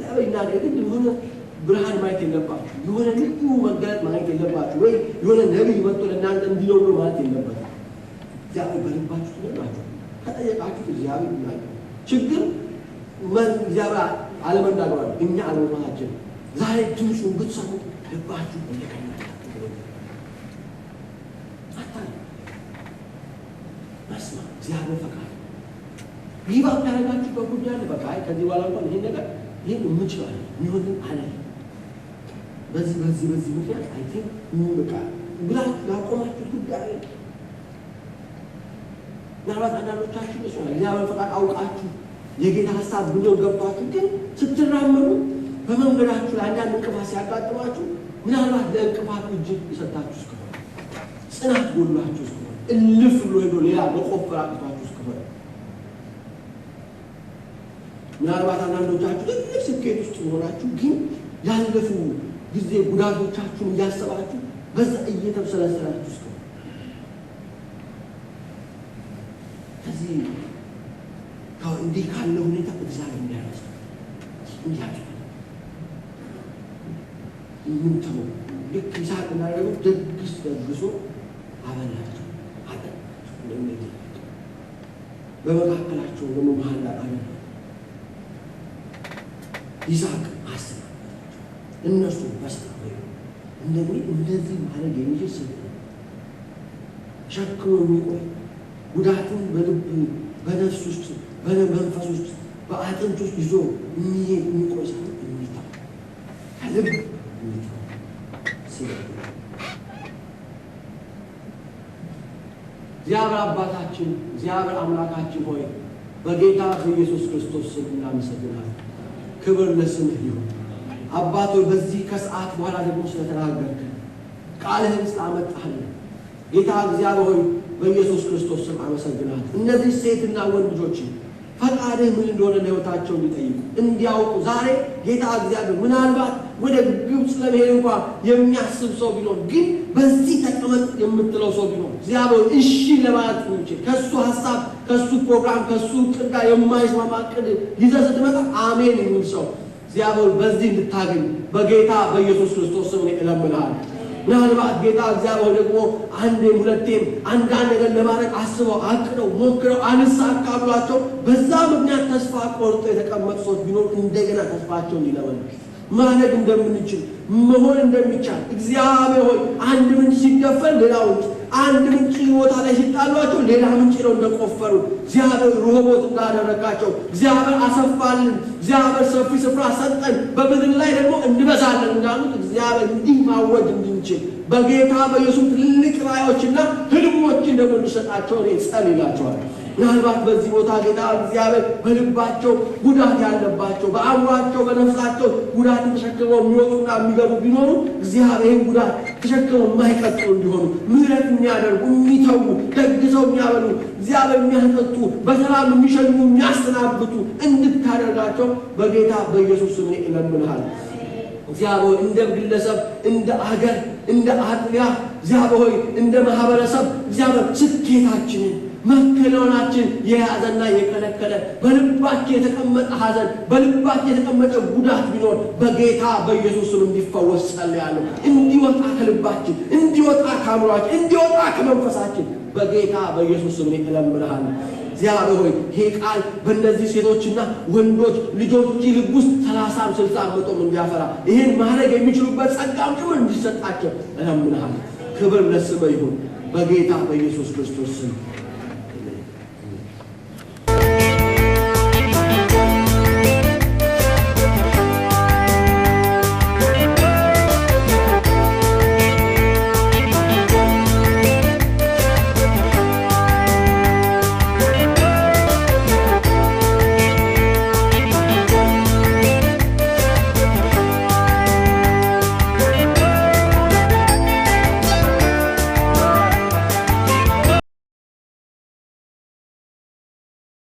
ያበይና ግን የሆነ ብርሃን ማየት የለባችሁ የሆነ ልዩ መገለጥ ማየት የለባችሁ ወይ የሆነ ነብይ መጥቶ ለእናንተ እንዲለው ነው ማለት የለባችሁ እግዚአብሔር በልባችሁ ትነግራችሁ ከጠየቃችሁ እግዚአብሔር ይናገራል ችግር እግዚአብሔር አለመናገር እኛ አለመናገር ዛሬ ድምፁን ብትሰሙ ልባችሁ እንደከናችሁ መስማ እግዚአብሔር ፈቃድ ይባብ ታረጋችሁ በጉዳይ አለ በቃ ከዚህ በኋላ እንኳን ይሄ ነገር ይሄ ምንጭላል ይሆን አለ በዚህ ምክንያት አይ ቲንክ በቃ ብላክ ያቆማችሁ ጉዳይ ምናልባት አንዳንዶቻችሁ እግዚአብሔር ፈቃድ አውቃችሁ የጌታ ሀሳብ ብሎ ገባችሁ ግን ስትራመዱ በመንገዳችሁ ላይ አንዳንድ እንቅፋት ሲያጋጥማችሁ ምናልባት ለእንቅፋቱ እጅ ይሰጣችሁ እስከሆነ ጽናት ጎሏችሁ እስከሆነ እልፍ ብሎ ሄዶ ሌላ መቆፈር አቅቷችሁ እስከሆነ ምናልባት አንዳንዶቻችሁ ትልቅ ስኬት ውስጥ ሆናችሁ ግን ያለፉ ጊዜ ጉዳቶቻችሁን እያሰባችሁ በዛ እየተብሰለሰላችሁ እስከሆነ ከዚህ እንዲህ ካለ ሁኔታ እግዚአብሔር እንዲያነሳ እንዲያደርግ ምን ተው ልክ ይስሐቅ እንዳደረገው ደግሶ አበላቸው አጠጣቸው እንደሚል በመካከላቸው ደግሞ መሀል አለ ይስሐቅ አስባቸው እነሱ በስራው እንደዚህ ማድረግ የሚችል ሰው ሸክሞ የሚቆይ ጉዳቱን በልብ በነፍስ ውስጥ በመንፈስ ውስጥ በአጥንት ውስጥ ይዞ የሚቆይ ሰው የሚታ ከልብ እግዚአብሔር አባታችን እግዚአብሔር አምላካችን ሆይ በጌታ በኢየሱስ ክርስቶስ ስም እናመሰግናለን። ክብር ለስምህ ይሁን። አባት ሆይ በዚህ ከሰዓት በኋላ ደግሞ ስለተናገርክ ቃልህን ስላመጣህልን ጌታ እግዚአብሔር ሆይ በኢየሱስ ክርስቶስ ስም አመሰግናለሁ። እነዚህ ሴትና ወንድ ልጆች ፈቃድህ ምን እንደሆነ ለሕይወታቸው እንዲጠይቁ እንዲያውቁ ዛሬ ጌታ እግዚአብሔር ምናልባት ወደ ግብፅ ለመሄድ እንኳን የሚያስብ ሰው ቢኖር ግን በዚህ ተቀመጥ የምትለው ሰው ቢኖር እግዚአብሔር እሺ ለማለት እንችል ከሱ ሐሳብ ከሱ ፕሮግራም ከሱ ቅዳ የማይስማማ ቅድ ይዘህ ስትመጣ አሜን የሚል ሰው እግዚአብሔር በዚህ እንድታገኝ በጌታ በኢየሱስ ክርስቶስ ስም እለምንሃለሁ። ምናልባት ጌታ እግዚአብሔር ደግሞ አንዴም ሁለቴም አንዳንድ ነገር ለማድረግ አስበው አቅደው ሞክረው አልሳካ ብሏቸው በዛ ምክንያት ተስፋ ቆርጦ የተቀመጡ ሰዎች ቢኖር እንደገና ተስፋቸው እንዲለመልሙ ማድረግ እንደምንችል መሆን እንደሚቻል እግዚአብሔር ሆይ አንድ ምንጭ ሲከፈል ሌላ ምንጭ አንድ ምንጭ ቦታ ላይ ሲጣሏቸው ሌላ ምንጭ ነው እንደቆፈሩ እግዚአብሔር ሮቦት እንዳደረጋቸው እግዚአብሔር አሰፋልን እግዚአብሔር ሰፊ ስፍራ ሰጠን በምድር ላይ ደግሞ እንበዛለን እንዳሉት እግዚአብሔር እንዲህ ማወጅ እንድንችል በጌታ በኢየሱስ ትልቅ ራእዮችና ህልሞችን ደግሞ እንዲሰጣቸው እኔ ጸልይላቸዋለሁ። ምናልባት በዚህ ቦታ ጌታ እግዚአብሔር በልባቸው ጉዳት ያለባቸው በአእምሯቸው በነፍሳቸው ጉዳት ተሸክመው የሚወጡና የሚገቡ ቢኖሩ እግዚአብሔር ጉዳት ተሸክመው የማይቀጥሉ እንዲሆኑ ምሕረት የሚያደርጉ የሚተዉ ደግሰው የሚያበሉ እግዚአብሔር የሚያጠጡ በሰላም የሚሸኙ የሚያሰናብቱ እንድታደርጋቸው በጌታ በኢየሱስ ስም እለምንሃለሁ። እግዚአብሔር እንደ ግለሰብ እንደ አገር እንደ አጥቢያ እግዚአብሔር እንደ ማህበረሰብ እግዚአብሔር ስኬታችንን መከለናችን የያዘና የከለከለ በልባችን የተቀመጠ ሐዘን በልባችን የተቀመጠ ጉዳት ቢኖር በጌታ በኢየሱስ ስም እንዲፈወስ ጸልያለሁ። እንዲወጣ ከልባችን እንዲወጣ ከአእምሯችን እንዲወጣ ከመንፈሳችን በጌታ በኢየሱስ ስም እለምንሃለሁ። እግዚአብሔር ሆይ ይሄ ቃል በእነዚህ ሴቶችና ወንዶች ልጆች ልብ ውስጥ 30 60 መቶም እንዲያፈራ ይሄን ማድረግ የሚችሉበት ጸጋም ጭምር እንዲሰጣቸው እለምንሃለሁ። ክብር ለስምህ ይሁን በጌታ በኢየሱስ ክርስቶስ ስም።